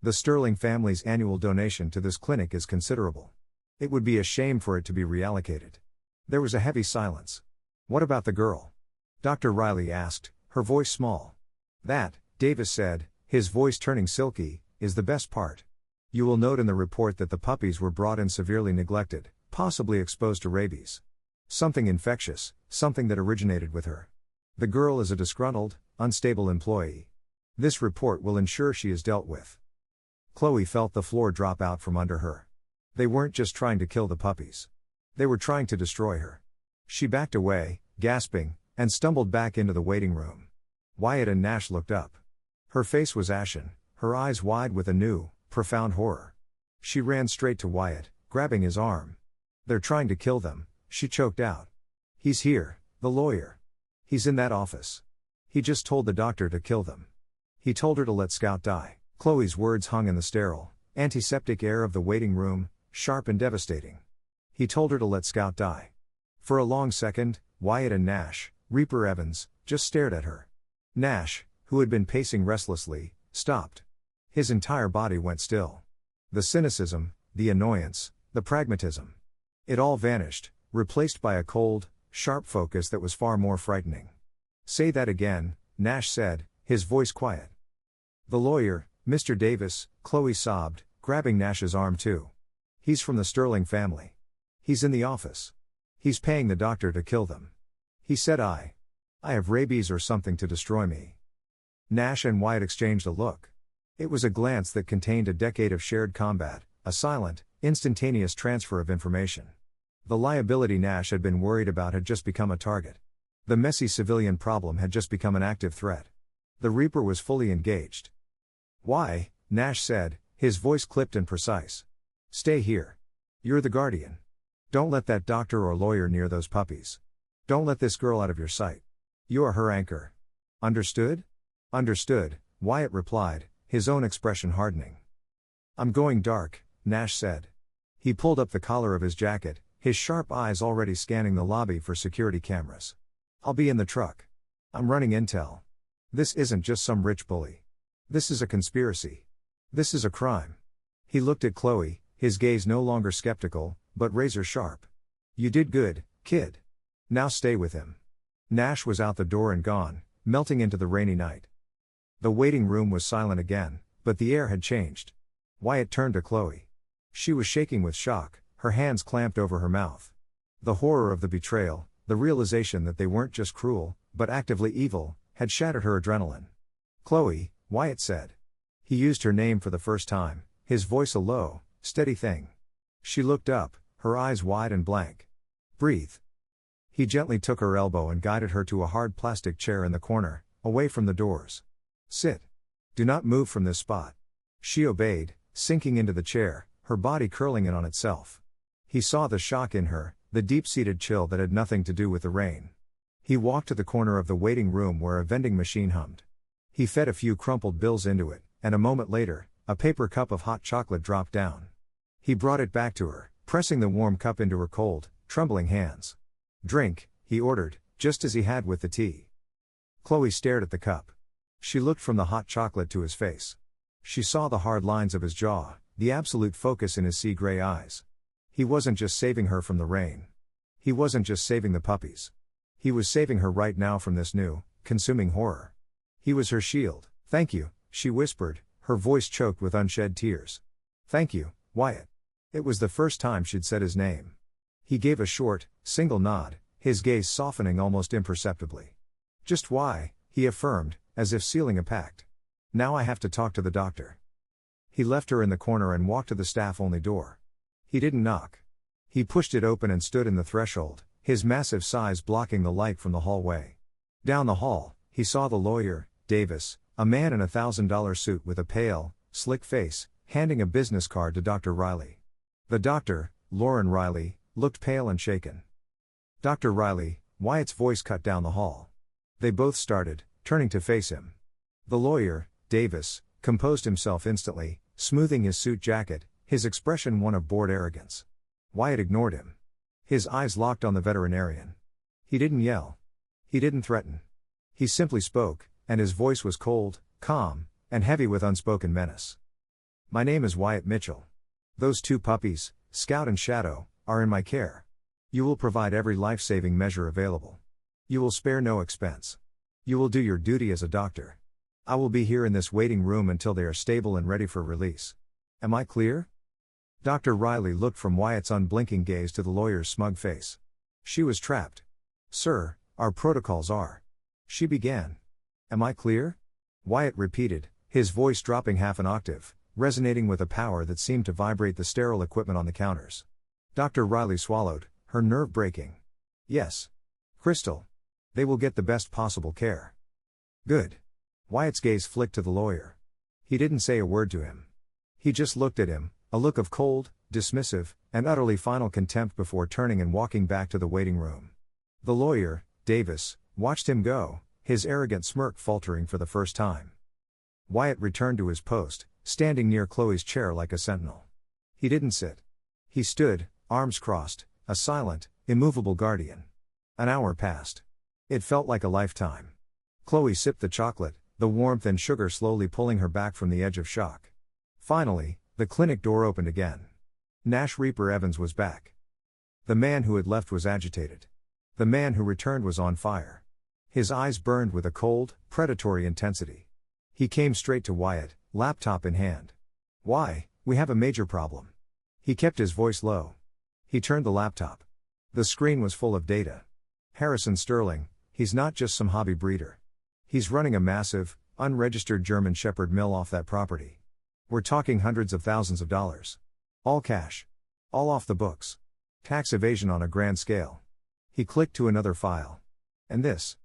The Sterling family's annual donation to this clinic is considerable. It would be a shame for it to be reallocated." There was a heavy silence. "What about the girl?" Dr. Riley asked, her voice small. "That," Davis said, his voice turning silky, "is the best part. You will note in the report that the puppies were brought in severely neglected, possibly exposed to rabies. Something infectious, something that originated with her. The girl is a disgruntled, unstable employee. This report will ensure she is dealt with." Chloe felt the floor drop out from under her. They weren't just trying to kill the puppies. They were trying to destroy her. She backed away, gasping, and stumbled back into the waiting room. Wyatt and Nash looked up. Her face was ashen, her eyes wide with a new, profound horror. She ran straight to Wyatt, grabbing his arm. "They're trying to kill them," she choked out. "He's here, the lawyer. He's in that office. He just told the doctor to kill them. He told her to let Scout die." Chloe's words hung in the sterile, antiseptic air of the waiting room, sharp and devastating. "He told her to let Scout die." For a long second, Wyatt and Nash, Reaper Evans, just stared at her. Nash, who had been pacing restlessly, stopped. His entire body went still. The cynicism, the annoyance, the pragmatism. It all vanished, replaced by a cold, sharp focus that was far more frightening. "Say that again," Nash said, his voice quiet. "The lawyer, Mr. Davis," Chloe sobbed, grabbing Nash's arm too. "He's from the Sterling family. He's in the office. He's paying the doctor to kill them. He said I have rabies or something to destroy me." Nash and Wyatt exchanged a look. It was a glance that contained a decade of shared combat, a silent, instantaneous transfer of information. The liability Nash had been worried about had just become a target. The messy civilian problem had just become an active threat. The Reaper was fully engaged. Why? Nash said, his voice clipped and precise. Stay here. You're the guardian. Don't let that doctor or lawyer near those puppies. Don't let this girl out of your sight. You are her anchor. Understood? Understood, Wyatt replied, his own expression hardening. I'm going dark, Nash said. He pulled up the collar of his jacket, his sharp eyes already scanning the lobby for security cameras. I'll be in the truck. I'm running intel. This isn't just some rich bully. This is a conspiracy. This is a crime. He looked at Chloe, his gaze no longer skeptical, but razor sharp. You did good, kid. Now stay with him. Nash was out the door and gone, melting into the rainy night. The waiting room was silent again, but the air had changed. Wyatt turned to Chloe. She was shaking with shock, her hands clamped over her mouth. The horror of the betrayal, the realization that they weren't just cruel, but actively evil, had shattered her adrenaline. Chloe, Wyatt said. He used her name for the first time, his voice a low, steady thing. She looked up, her eyes wide and blank. Breathe. He gently took her elbow and guided her to a hard plastic chair in the corner, away from the doors. Sit. Do not move from this spot. She obeyed, sinking into the chair, her body curling in on itself. He saw the shock in her, the deep-seated chill that had nothing to do with the rain. He walked to the corner of the waiting room where a vending machine hummed. He fed a few crumpled bills into it, and a moment later, a paper cup of hot chocolate dropped down. He brought it back to her, pressing the warm cup into her cold, trembling hands. Drink, he ordered, just as he had with the tea. Chloe stared at the cup. She looked from the hot chocolate to his face. She saw the hard lines of his jaw, the absolute focus in his sea-gray eyes. He wasn't just saving her from the rain. He wasn't just saving the puppies. He was saving her right now from this new, consuming horror. He was her shield. Thank you, she whispered, her voice choked with unshed tears. Thank you, Wyatt. It was the first time she'd said his name. He gave a short, single nod, his gaze softening almost imperceptibly. Just why, he affirmed, as if sealing a pact. Now I have to talk to the doctor. He left her in the corner and walked to the staff-only door. He didn't knock. He pushed it open and stood in the threshold, his massive size blocking the light from the hallway. Down the hall, he saw the lawyer, Davis, a man in a $1,000 suit with a pale, slick face, handing a business card to Dr. Riley. The doctor, Lauren Riley, looked pale and shaken. Dr. Riley, Wyatt's voice cut down the hall. They both started, turning to face him. The lawyer, Davis, composed himself instantly, smoothing his suit jacket, his expression one of bored arrogance. Wyatt ignored him. His eyes locked on the veterinarian. He didn't yell. He didn't threaten. He simply spoke, and his voice was cold, calm, and heavy with unspoken menace. My name is Wyatt Mitchell. Those two puppies, Scout and Shadow, are in my care. You will provide every life-saving measure available. You will spare no expense. You will do your duty as a doctor. I will be here in this waiting room until they are stable and ready for release. Am I clear? Dr. Riley looked from Wyatt's unblinking gaze to the lawyer's smug face. She was trapped. Sir, our protocols are. She began. Am I clear? Wyatt repeated, his voice dropping half an octave, resonating with a power that seemed to vibrate the sterile equipment on the counters. Dr. Riley swallowed, her nerve breaking. Yes. Crystal. They will get the best possible care. Good. Wyatt's gaze flicked to the lawyer. He didn't say a word to him. He just looked at him, a look of cold, dismissive, and utterly final contempt before turning and walking back to the waiting room. The lawyer, Davis, watched him go, his arrogant smirk faltering for the first time. Wyatt returned to his post, standing near Chloe's chair like a sentinel. He didn't sit. He stood, arms crossed, a silent, immovable guardian. An hour passed. It felt like a lifetime. Chloe sipped the chocolate, the warmth and sugar slowly pulling her back from the edge of shock. Finally, the clinic door opened again. Nash Reaper Evans was back. The man who had left was agitated. The man who returned was on fire. His eyes burned with a cold, predatory intensity. He came straight to Wyatt, laptop in hand. Why, we have a major problem. He kept his voice low. He turned the laptop. The screen was full of data. Harrison Sterling, he's not just some hobby breeder. He's running a massive, unregistered German Shepherd mill off that property. We're talking hundreds of thousands of dollars. All cash. All off the books. Tax evasion on a grand scale. He clicked to another file. And this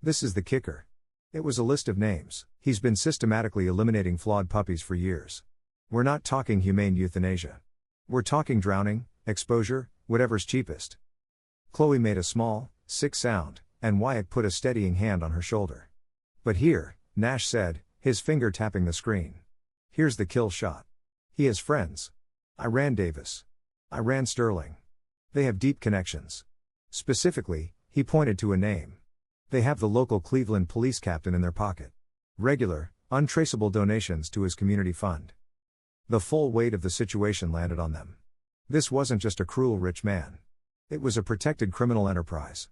is the kicker. It was a list of names. He's been systematically eliminating flawed puppies for years. We're not talking humane euthanasia. We're talking drowning, exposure, whatever's cheapest. Chloe made a small, sick sound, and Wyatt put a steadying hand on her shoulder. But here, Nash said, his finger tapping the screen. Here's the kill shot. He has friends. I ran Davis. I ran Sterling. They have deep connections. Specifically, he pointed to a name. They have the local Cleveland police captain in their pocket. Regular, untraceable donations to his community fund. The full weight of the situation landed on them. This wasn't just a cruel rich man. It was a protected criminal enterprise.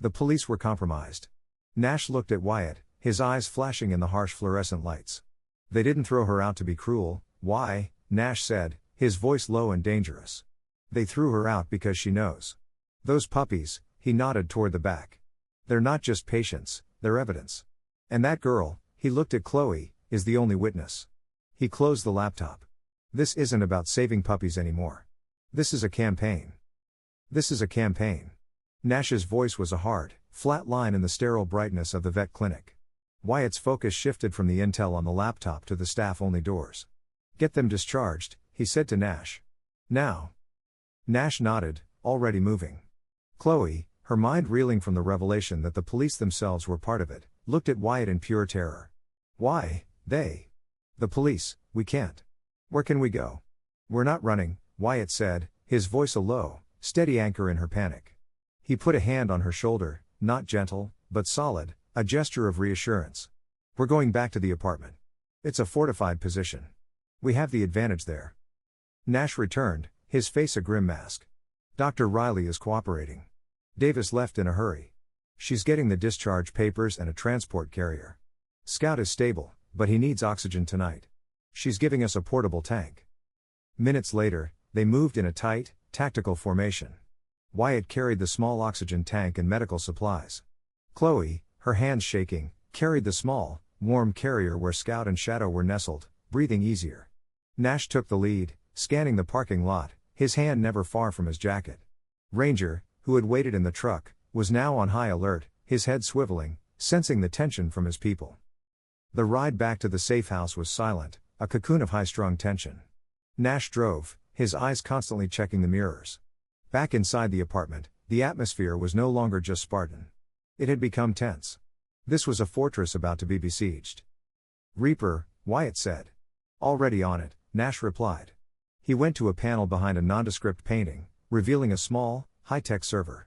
The police were compromised. Nash looked at Wyatt, his eyes flashing in the harsh fluorescent lights. They didn't throw her out to be cruel. Why? Nash said, his voice low and dangerous. They threw her out because she knows. Those puppies, he nodded toward the back. They're not just patients, they're evidence. And that girl, he looked at Chloe, is the only witness. He closed the laptop. This isn't about saving puppies anymore. This is a campaign. This is a campaign. Nash's voice was a hard, flat line in the sterile brightness of the vet clinic. Wyatt's focus shifted from the intel on the laptop to the staff-only doors. Get them discharged, he said to Nash. Now. Nash nodded, already moving. Chloe, her mind reeling from the revelation that the police themselves were part of it, looked at Wyatt in pure terror. Why, they? The police, we can't. Where can we go? We're not running, Wyatt said, his voice a low, steady anchor in her panic. He put a hand on her shoulder, not gentle, but solid, a gesture of reassurance. We're going back to the apartment. It's a fortified position. We have the advantage there. Nash returned, his face a grim mask. Dr. Riley is cooperating. Davis left in a hurry. She's getting the discharge papers and a transport carrier. Scout is stable, but he needs oxygen tonight. She's giving us a portable tank. Minutes later, they moved in a tight, tactical formation. Wyatt carried the small oxygen tank and medical supplies. Chloe, her hands shaking, carried the small, warm carrier where Scout and Shadow were nestled, breathing easier. Nash took the lead, scanning the parking lot, his hand never far from his jacket. Ranger, who had waited in the truck, was now on high alert, his head swiveling, sensing the tension from his people. The ride back to the safe house was silent, a cocoon of high-strung tension. Nash drove, his eyes constantly checking the mirrors. Back inside the apartment, the atmosphere was no longer just Spartan. It had become tense. This was a fortress about to be besieged. Reaper, Wyatt said. Already on it, Nash replied. He went to a panel behind a nondescript painting, revealing a small, high-tech server.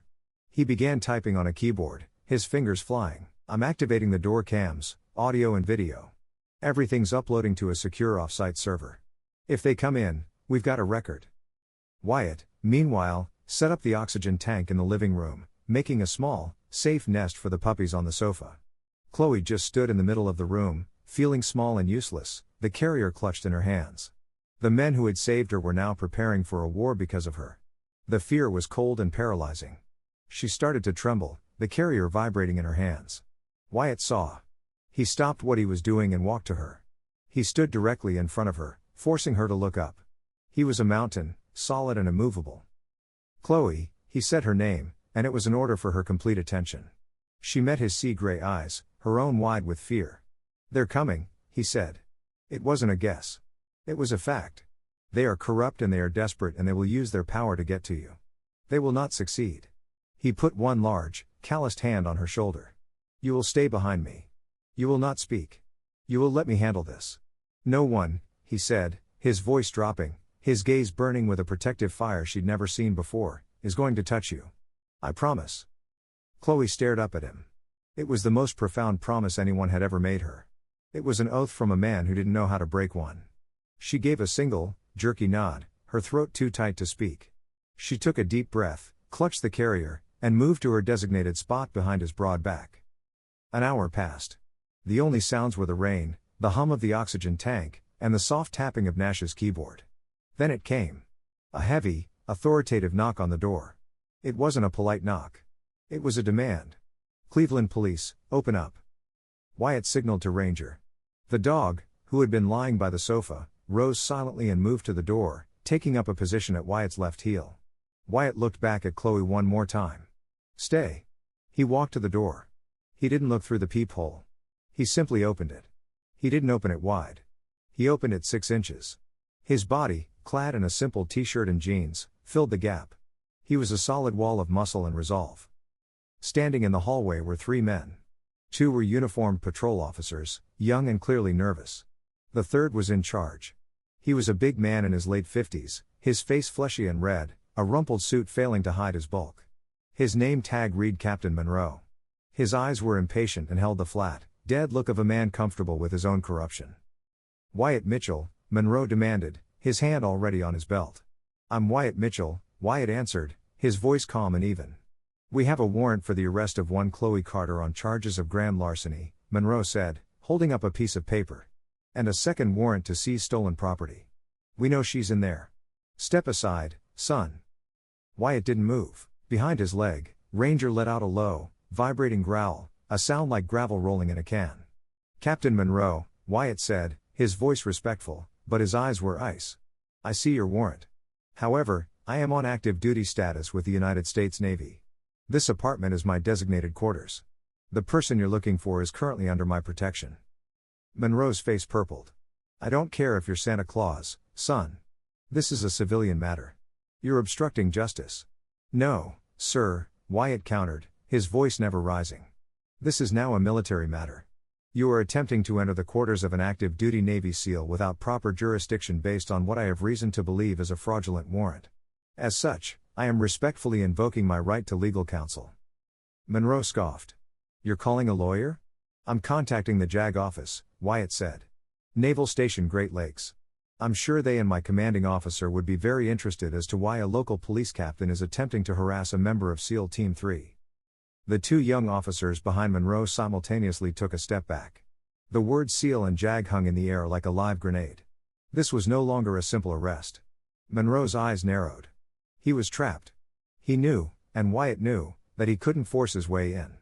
He began typing on a keyboard, his fingers flying. I'm activating the door cams, audio and video. Everything's uploading to a secure off-site server. If they come in, we've got a record. Wyatt, meanwhile, set up the oxygen tank in the living room, making a small, safe nest for the puppies on the sofa. Chloe just stood in the middle of the room, feeling small and useless, the carrier clutched in her hands. The men who had saved her were now preparing for a war because of her. The fear was cold and paralyzing. She started to tremble, the carrier vibrating in her hands. Wyatt saw. He stopped what he was doing and walked to her. He stood directly in front of her, forcing her to look up. He was a mountain, solid and immovable. Chloe, he said her name, and it was an order for her complete attention. She met his sea-gray eyes, her own wide with fear. They're coming, he said. It wasn't a guess. It was a fact. They are corrupt and they are desperate and they will use their power to get to you. They will not succeed. He put one large, calloused hand on her shoulder. You will stay behind me. You will not speak. You will let me handle this. No one, he said, his voice dropping, his gaze burning with a protective fire she'd never seen before, is going to touch you. I promise. Chloe stared up at him. It was the most profound promise anyone had ever made her. It was an oath from a man who didn't know how to break one. She gave a single, jerky nod, her throat too tight to speak. She took a deep breath, clutched the carrier, and moved to her designated spot behind his broad back. An hour passed. The only sounds were the rain, the hum of the oxygen tank, and the soft tapping of Nash's keyboard. Then it came. A heavy, authoritative knock on the door. It wasn't a polite knock. It was a demand. Cleveland police, open up. Wyatt signaled to Ranger. The dog, who had been lying by the sofa, rose silently and moved to the door, taking up a position at Wyatt's left heel. Wyatt looked back at Chloe one more time. Stay. He walked to the door. He didn't look through the peephole. He simply opened it. He didn't open it wide. He opened it 6 inches. His body, clad in a simple t-shirt and jeans, filled the gap. He was a solid wall of muscle and resolve. Standing in the hallway were 3 men. 2 were uniformed patrol officers, young and clearly nervous. The third was in charge. He was a big man in his late 50s, his face fleshy and red, a rumpled suit failing to hide his bulk. His name tag read Captain Monroe. His eyes were impatient and held the flat, dead look of a man comfortable with his own corruption. "Wyatt Mitchell," Monroe demanded, his hand already on his belt. "I'm Wyatt Mitchell," Wyatt answered, his voice calm and even. "We have a warrant for the arrest of one Chloe Carter on charges of grand larceny," Monroe said, holding up a piece of paper. "And a second warrant to seize stolen property. We know she's in there. Step aside, son." Wyatt didn't move. Behind his leg, Ranger let out a low, vibrating growl, a sound like gravel rolling in a can. "Captain Monroe," Wyatt said, his voice respectful, but his eyes were ice. "I see your warrant. However, I am on active duty status with the United States Navy. This apartment is my designated quarters. The person you're looking for is currently under my protection." Monroe's face purpled. "I don't care if you're Santa Claus, son. This is a civilian matter. You're obstructing justice." "No, sir," Wyatt countered, his voice never rising. "This is now a military matter. You are attempting to enter the quarters of an active duty Navy SEAL without proper jurisdiction based on what I have reason to believe is a fraudulent warrant. As such, I am respectfully invoking my right to legal counsel." Monroe scoffed. "You're calling a lawyer?" "I'm contacting the JAG office," Wyatt said. "Naval Station Great Lakes. I'm sure they and my commanding officer would be very interested as to why a local police captain is attempting to harass a member of SEAL Team 3. The 2 young officers behind Monroe simultaneously took a step back. The words SEAL and JAG hung in the air like a live grenade. This was no longer a simple arrest. Monroe's eyes narrowed. He was trapped. He knew, and Wyatt knew, that he couldn't force his way in.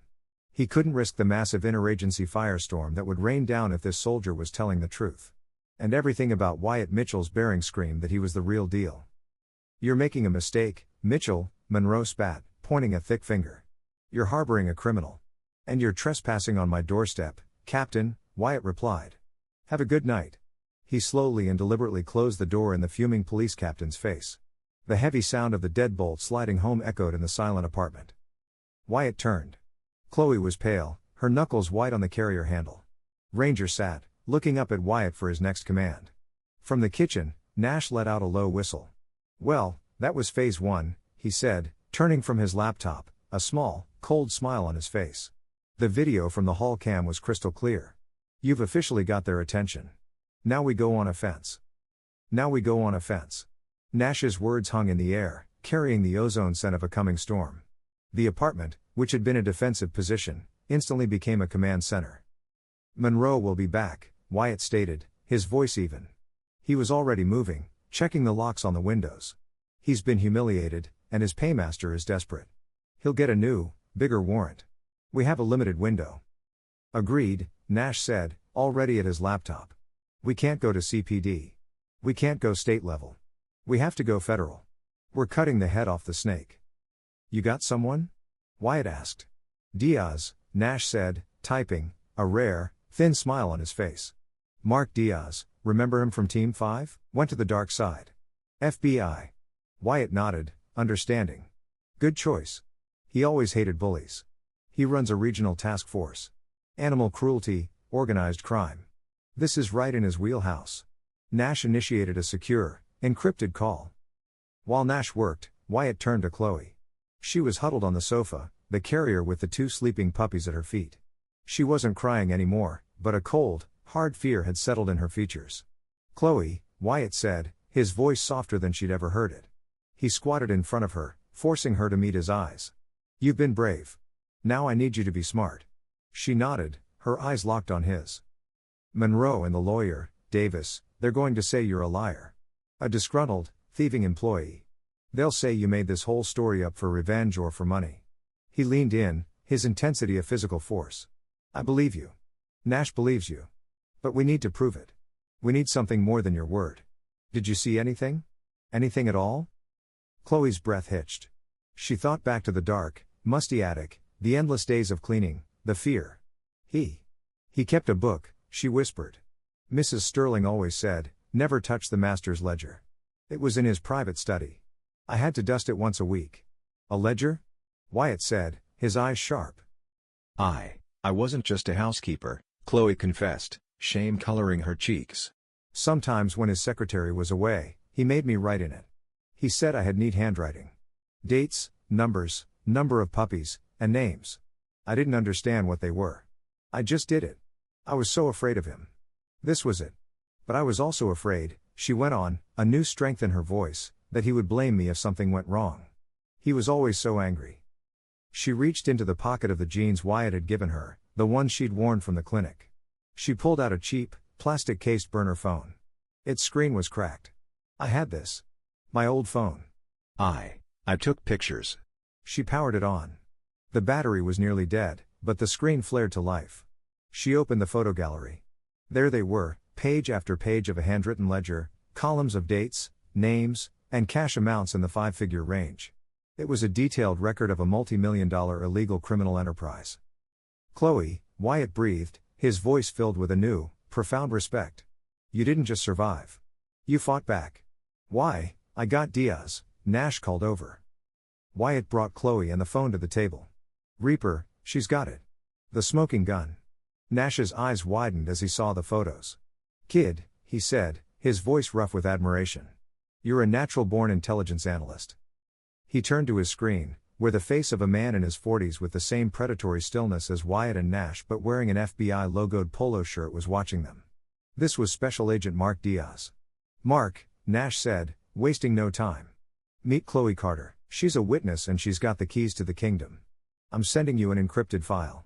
He couldn't risk the massive interagency firestorm that would rain down if this soldier was telling the truth. And everything about Wyatt Mitchell's bearing screamed that he was the real deal. "You're making a mistake, Mitchell," Monroe spat, pointing a thick finger. "You're harboring a criminal. And you're trespassing on my doorstep, Captain," Wyatt replied. "Have a good night." He slowly and deliberately closed the door in the fuming police captain's face. The heavy sound of the deadbolt sliding home echoed in the silent apartment. Wyatt turned. Chloe was pale, her knuckles white on the carrier handle. Ranger sat, looking up at Wyatt for his next command. From the kitchen, Nash let out a low whistle. "Well, that was phase 1, he said, turning from his laptop, a small, cold smile on his face. The video from the hall cam was crystal clear. "You've officially got their attention. Now we go on offense." "Now we go on offense." Nash's words hung in the air, carrying the ozone scent of a coming storm. The apartment, which had been a defensive position, instantly became a command center. "Monroe will be back," Wyatt stated, his voice even. He was already moving, checking the locks on the windows. "He's been humiliated, and his paymaster is desperate. He'll get a new, bigger warrant. We have a limited window." "Agreed," Nash said, already at his laptop. "We can't go to CPD. We can't go state level. We have to go federal. We're cutting the head off the snake." "You got someone?" Wyatt asked. "Diaz," Nash said, typing, a rare, thin smile on his face. "Mark Diaz, remember him from Team 5? Went to the dark side. FBI." Wyatt nodded, understanding. "Good choice. He always hated bullies. He runs a regional task force. Animal cruelty, organized crime. This is right in his wheelhouse." Nash initiated a secure, encrypted call. While Nash worked, Wyatt turned to Chloe. She was huddled on the sofa, the carrier with the 2 sleeping puppies at her feet. She wasn't crying anymore, but a cold, hard fear had settled in her features. "Chloe," Wyatt said, his voice softer than she'd ever heard it. He squatted in front of her, forcing her to meet his eyes. "You've been brave. Now I need you to be smart." She nodded, her eyes locked on his. "Monroe and the lawyer, Davis, they're going to say you're a liar. A disgruntled, thieving employee. They'll say you made this whole story up for revenge or for money." He leaned in, his intensity a physical force. "I believe you. Nash believes you. But we need to prove it. We need something more than your word. Did you see anything? Anything at all?" Chloe's breath hitched. She thought back to the dark, musty attic, the endless days of cleaning, the fear. He He kept a book, she whispered. Mrs. Sterling always said, never touch the master's ledger. It was in his private study. I had to dust it once a week. A ledger? Wyatt said, his eyes sharp. I wasn't just a housekeeper, Chloe confessed, shame coloring her cheeks. Sometimes when his secretary was away, he made me write in it. He said I had neat handwriting. Dates, numbers, number of puppies, and names. I didn't understand what they were. I just did it. I was so afraid of him. This was it. But I was also afraid, she went on, a new strength in her voice, that he would blame me if something went wrong. He was always so angry. She reached into the pocket of the jeans Wyatt had given her, the ones she'd worn from the clinic. She pulled out a cheap, plastic-cased burner phone. Its screen was cracked. I had this. My old phone. I took pictures. She powered it on. The battery was nearly dead, but the screen flared to life. She opened the photo gallery. There they were, page after page of a handwritten ledger, columns of dates, names, and cash amounts in the 5-figure range. It was a detailed record of a multi-million-dollar illegal criminal enterprise. Chloe, Wyatt breathed, his voice filled with a new, profound respect. You didn't just survive. You fought back. Why, I got Diaz, Nash called over. Wyatt brought Chloe and the phone to the table. Reaper, she's got it. The smoking gun. Nash's eyes widened as he saw the photos. Kid, he said, his voice rough with admiration. You're a natural-born intelligence analyst. He turned to his screen, where the face of a man in his 40s with the same predatory stillness as Wyatt and Nash but wearing an FBI-logoed polo shirt was watching them. This was Special Agent Mark Diaz. Mark, Nash said, wasting no time. Meet Chloe Carter, she's a witness and she's got the keys to the kingdom. I'm sending you an encrypted file.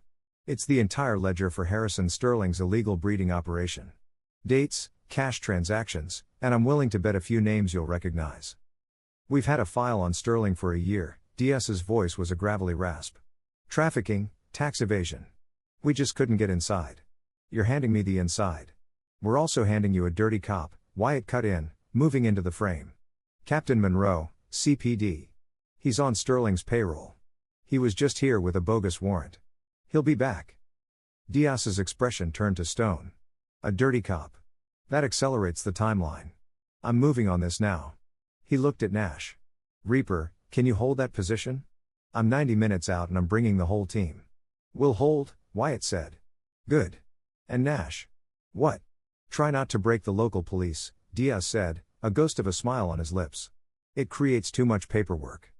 It's the entire ledger for Harrison Sterling's illegal breeding operation. Dates, cash transactions, and I'm willing to bet a few names you'll recognize. We've had a file on Sterling for a year, Diaz's voice was a gravelly rasp. Trafficking, tax evasion. We just couldn't get inside. You're handing me the inside. We're also handing you a dirty cop, Wyatt cut in, moving into the frame. Captain Monroe, CPD. He's on Sterling's payroll. He was just here with a bogus warrant. He'll be back. Diaz's expression turned to stone. A dirty cop. That accelerates the timeline. I'm moving on this now. He looked at Nash. Reaper, can you hold that position? I'm 90 minutes out and I'm bringing the whole team. We'll hold, Wyatt said. Good. And Nash? What? Try not to break the local police, Diaz said, a ghost of a smile on his lips. It creates too much paperwork.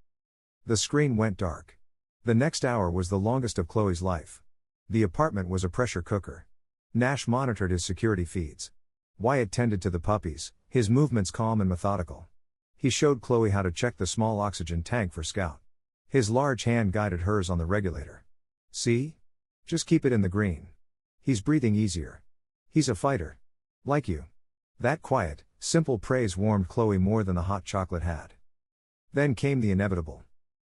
The screen went dark. The next hour was the longest of Chloe's life. The apartment was a pressure cooker. Nash monitored his security feeds. Wyatt tended to the puppies, his movements calm and methodical. He showed Chloe how to check the small oxygen tank for Scout. His large hand guided hers on the regulator. See? Just keep it in the green. He's breathing easier. He's a fighter. Like you. That quiet, simple praise warmed Chloe more than the hot chocolate had. Then came the inevitable.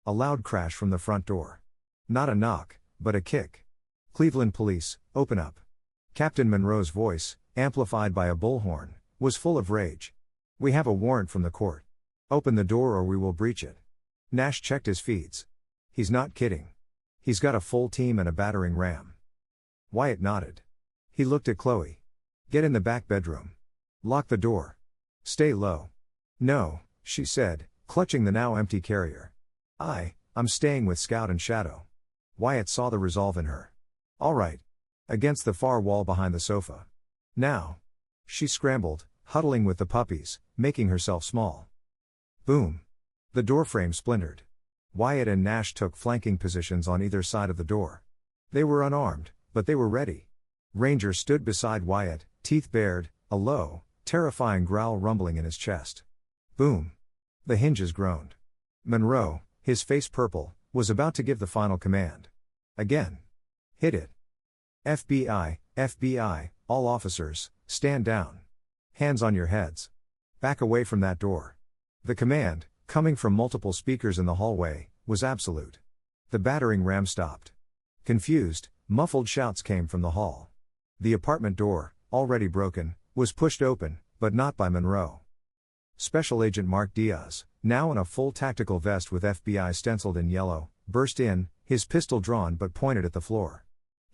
A loud crash from the front door. Not a knock, but a kick. Cleveland police, open up. Captain Monroe's voice, amplified by a bullhorn, was full of rage. We have a warrant from the court. Open the door or we will breach it. Nash checked his feeds. He's not kidding. He's got a full team and a battering ram. Wyatt nodded. He looked at Chloe. Get in the back bedroom. Lock the door. Stay low. No, she said, clutching the now empty carrier. I'm staying with Scout and Shadow. Wyatt saw the resolve in her. All right. Against the far wall behind the sofa. Now. She scrambled, huddling with the puppies, making herself small. Boom. The doorframe splintered. Wyatt and Nash took flanking positions on either side of the door. They were unarmed, but they were ready. Ranger stood beside Wyatt, teeth bared, a low, terrifying growl rumbling in his chest. Boom. The hinges groaned. Monroe, his face purple, was about to give the final command. Again. Hit it. FBI, all officers, stand down. Hands on your heads. Back away from that door. The command, coming from multiple speakers in the hallway, was absolute. The battering ram stopped. Confused, muffled shouts came from the hall. The apartment door, already broken, was pushed open, but not by Monroe. Special Agent Mark Diaz, now in a full tactical vest with FBI stenciled in yellow, burst in, his pistol drawn but pointed at the floor.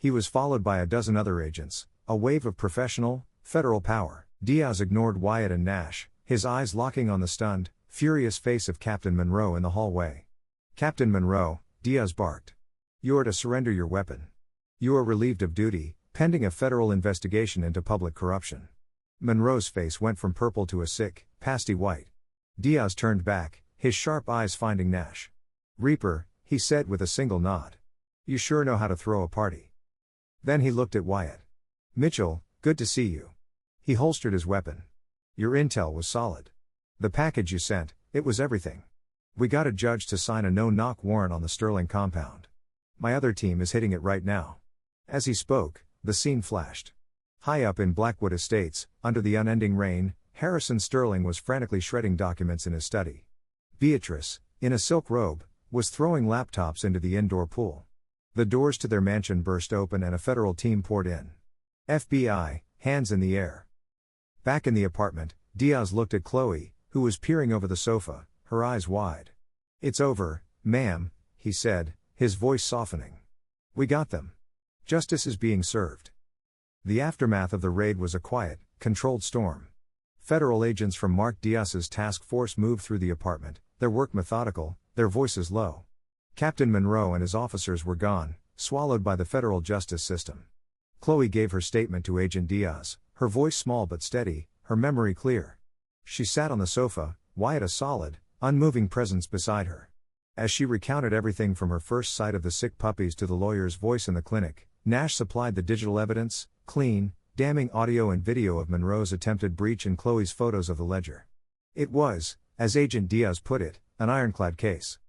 He was followed by a dozen other agents, a wave of professional, federal power. Diaz ignored Wyatt and Nash, his eyes locking on the stunned, furious face of Captain Monroe in the hallway. "Captain Monroe," Diaz barked. "You are to surrender your weapon. You are relieved of duty, pending a federal investigation into public corruption." Monroe's face went from purple to a sick, pasty white. Diaz turned back, his sharp eyes finding Nash. "Reaper," he said with a single nod. "You sure know how to throw a party." Then he looked at Wyatt. "Mitchell, good to see you." He holstered his weapon. "Your intel was solid. The package you sent, it was everything. We got a judge to sign a no-knock warrant on the Sterling compound. My other team is hitting it right now." As he spoke, the scene flashed. High up in Blackwood Estates, under the unending rain, Harrison Sterling was frantically shredding documents in his study. Beatrice, in a silk robe, was throwing laptops into the indoor pool. The doors to their mansion burst open and a federal team poured in. FBI, hands in the air. Back in the apartment, Diaz looked at Chloe, who was peering over the sofa, her eyes wide. "It's over, ma'am," he said, his voice softening. "We got them. Justice is being served." The aftermath of the raid was a quiet, controlled storm. Federal agents from Mark Diaz's task force moved through the apartment, their work methodical, their voices low. Captain Monroe and his officers were gone, swallowed by the federal justice system. Chloe gave her statement to Agent Diaz, her voice small but steady, her memory clear. She sat on the sofa, Wyatt a solid, unmoving presence beside her. As she recounted everything from her first sight of the sick puppies to the lawyer's voice in the clinic, Nash supplied the digital evidence, clean, damning audio and video of Monroe's attempted breach and Chloe's photos of the ledger. It was, as Agent Diaz put it, an ironclad case.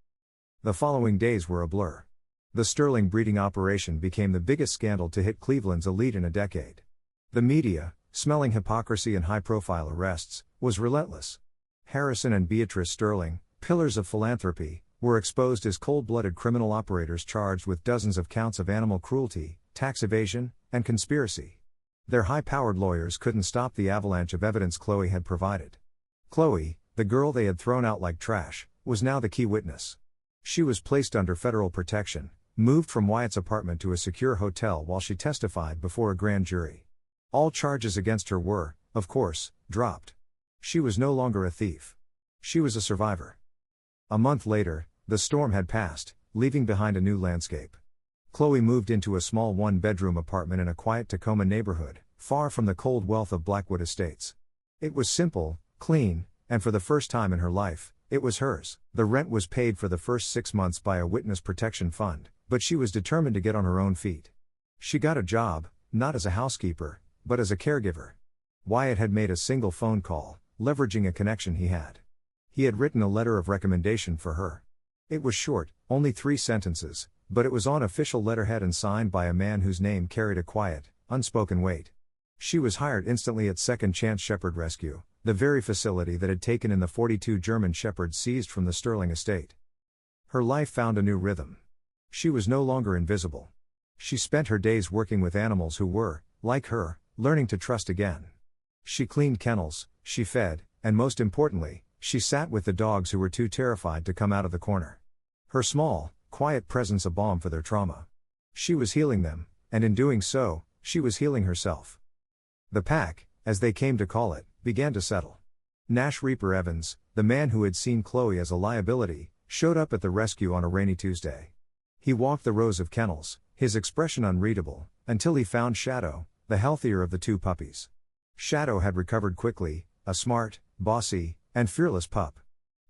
The following days were a blur. The Sterling breeding operation became the biggest scandal to hit Cleveland's elite in a decade. The media, smelling hypocrisy and high-profile arrests, was relentless. Harrison and Beatrice Sterling, pillars of philanthropy, were exposed as cold-blooded criminal operators charged with dozens of counts of animal cruelty, tax evasion, and conspiracy. Their high-powered lawyers couldn't stop the avalanche of evidence Chloe had provided. Chloe, the girl they had thrown out like trash, was now the key witness. She was placed under federal protection, moved from Wyatt's apartment to a secure hotel while she testified before a grand jury. All charges against her were, of course, dropped. She was no longer a thief. She was a survivor. A month later, the storm had passed, leaving behind a new landscape. Chloe moved into a small one-bedroom apartment in a quiet Tacoma neighborhood, far from the cold wealth of Blackwood Estates. It was simple, clean, and for the first time in her life, it was hers. The rent was paid for the first 6 months by a witness protection fund, but she was determined to get on her own feet. She got a job, not as a housekeeper, but as a caregiver. Wyatt had made a single phone call, leveraging a connection he had. He had written a letter of recommendation for her. It was short, only 3 sentences, but it was on official letterhead and signed by a man whose name carried a quiet, unspoken weight. She was hired instantly at Second Chance Shepherd Rescue, the very facility that had taken in the 42 German shepherds seized from the Sterling estate. Her life found a new rhythm. She was no longer invisible. She spent her days working with animals who were, like her, learning to trust again. She cleaned kennels, she fed, and most importantly, she sat with the dogs who were too terrified to come out of the corner. Her small, quiet presence a balm for their trauma. She was healing them, and in doing so, she was healing herself. The pack, as they came to call it, began to settle. Nash Reaper Evans, the man who had seen Chloe as a liability, showed up at the rescue on a rainy Tuesday. He walked the rows of kennels, his expression unreadable, until he found Shadow, the healthier of the 2 puppies. Shadow had recovered quickly, a smart, bossy, and fearless pup.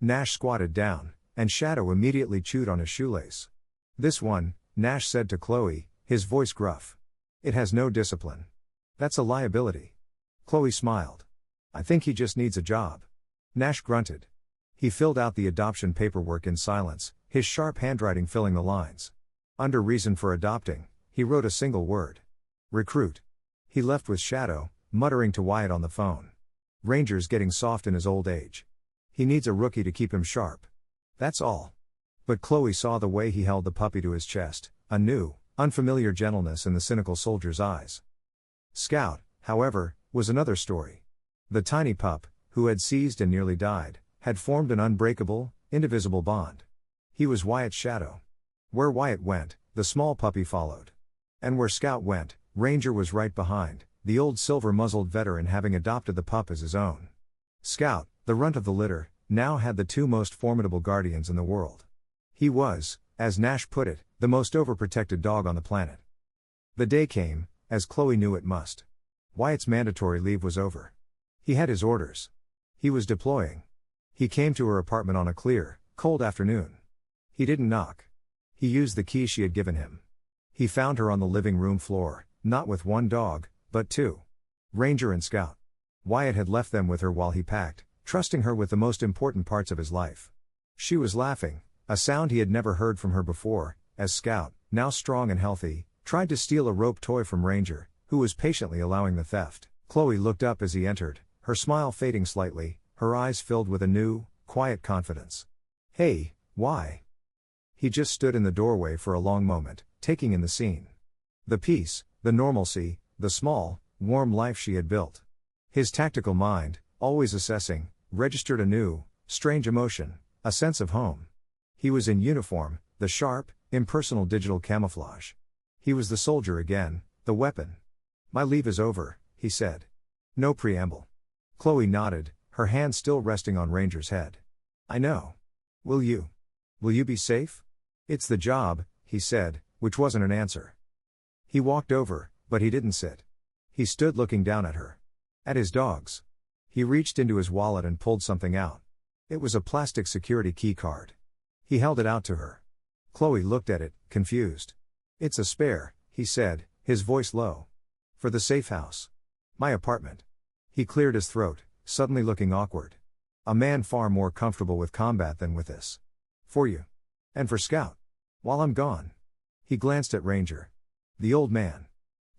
Nash squatted down, and Shadow immediately chewed on his shoelace. "This one," Nash said to Chloe, his voice gruff. "It has no discipline. That's a liability." Chloe smiled. "I think he just needs a job." Nash grunted. He filled out the adoption paperwork in silence, his sharp handwriting filling the lines. Under reason for adopting, he wrote a single word. Recruit. He left with Shadow, muttering to Wyatt on the phone. "Ranger's getting soft in his old age. He needs a rookie to keep him sharp. That's all." But Chloe saw the way he held the puppy to his chest, a new, unfamiliar gentleness in the cynical soldier's eyes. Scout, however, was another story. The tiny pup, who had seized and nearly died, had formed an unbreakable, indivisible bond. He was Wyatt's shadow. Where Wyatt went, the small puppy followed. And where Scout went, Ranger was right behind, the old silver-muzzled veteran having adopted the pup as his own. Scout, the runt of the litter, now had the two most formidable guardians in the world. He was, as Nash put it, the most overprotected dog on the planet. The day came, as Chloe knew it must. Wyatt's mandatory leave was over. He had his orders. He was deploying. He came to her apartment on a clear, cold afternoon. He didn't knock. He used the key she had given him. He found her on the living room floor, not with one dog, but two. Ranger and Scout. Wyatt had left them with her while he packed, trusting her with the most important parts of his life. She was laughing, a sound he had never heard from her before, as Scout, now strong and healthy, tried to steal a rope toy from Ranger, who was patiently allowing the theft. Chloe looked up as he entered, her smile fading slightly, her eyes filled with a new, quiet confidence. "Hey, why?" He just stood in the doorway for a long moment, taking in the scene. The peace, the normalcy, the small, warm life she had built. His tactical mind, always assessing, registered a new, strange emotion, a sense of home. He was in uniform, the sharp, impersonal digital camouflage. He was the soldier again, the weapon. "My leave is over," he said. No preamble. Chloe nodded, her hand still resting on Ranger's head. "I know. Will you? Will you be safe?" "It's the job," he said, which wasn't an answer. He walked over, but he didn't sit. He stood looking down at her. At his dogs. He reached into his wallet and pulled something out. It was a plastic security key card. He held it out to her. Chloe looked at it, confused. "It's a spare," he said, his voice low. "For the safe house. My apartment." He cleared his throat, suddenly looking awkward. A man far more comfortable with combat than with this. "For you. And for Scout. While I'm gone." He glanced at Ranger. "The old man.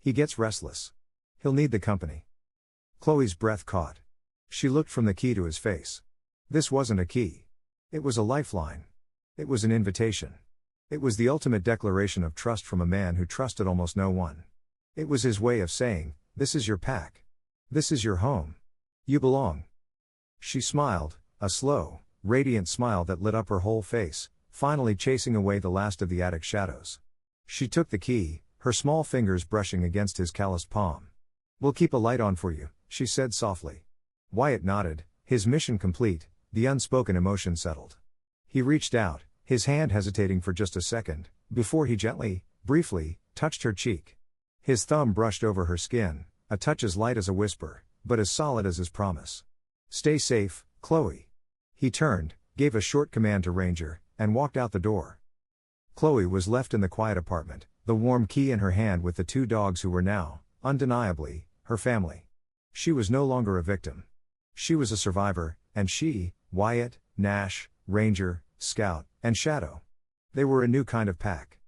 He gets restless. He'll need the company." Chloe's breath caught. She looked from the key to his face. This wasn't a key. It was a lifeline. It was an invitation. It was the ultimate declaration of trust from a man who trusted almost no one. It was his way of saying, "This is your pack. This is your home. You belong." She smiled, a slow, radiant smile that lit up her whole face, finally chasing away the last of the attic shadows. She took the key, her small fingers brushing against his calloused palm. "We'll keep a light on for you," she said softly. Wyatt nodded, his mission complete, the unspoken emotion settled. He reached out, his hand hesitating for just a second, before he gently, briefly, touched her cheek. His thumb brushed over her skin, a touch as light as a whisper, but as solid as his promise. "Stay safe, Chloe." He turned, gave a short command to Ranger, and walked out the door. Chloe was left in the quiet apartment, the warm key in her hand with the two dogs who were now, undeniably, her family. She was no longer a victim. She was a survivor, and she, Wyatt, Nash, Ranger, Scout, and Shadow. They were a new kind of pack.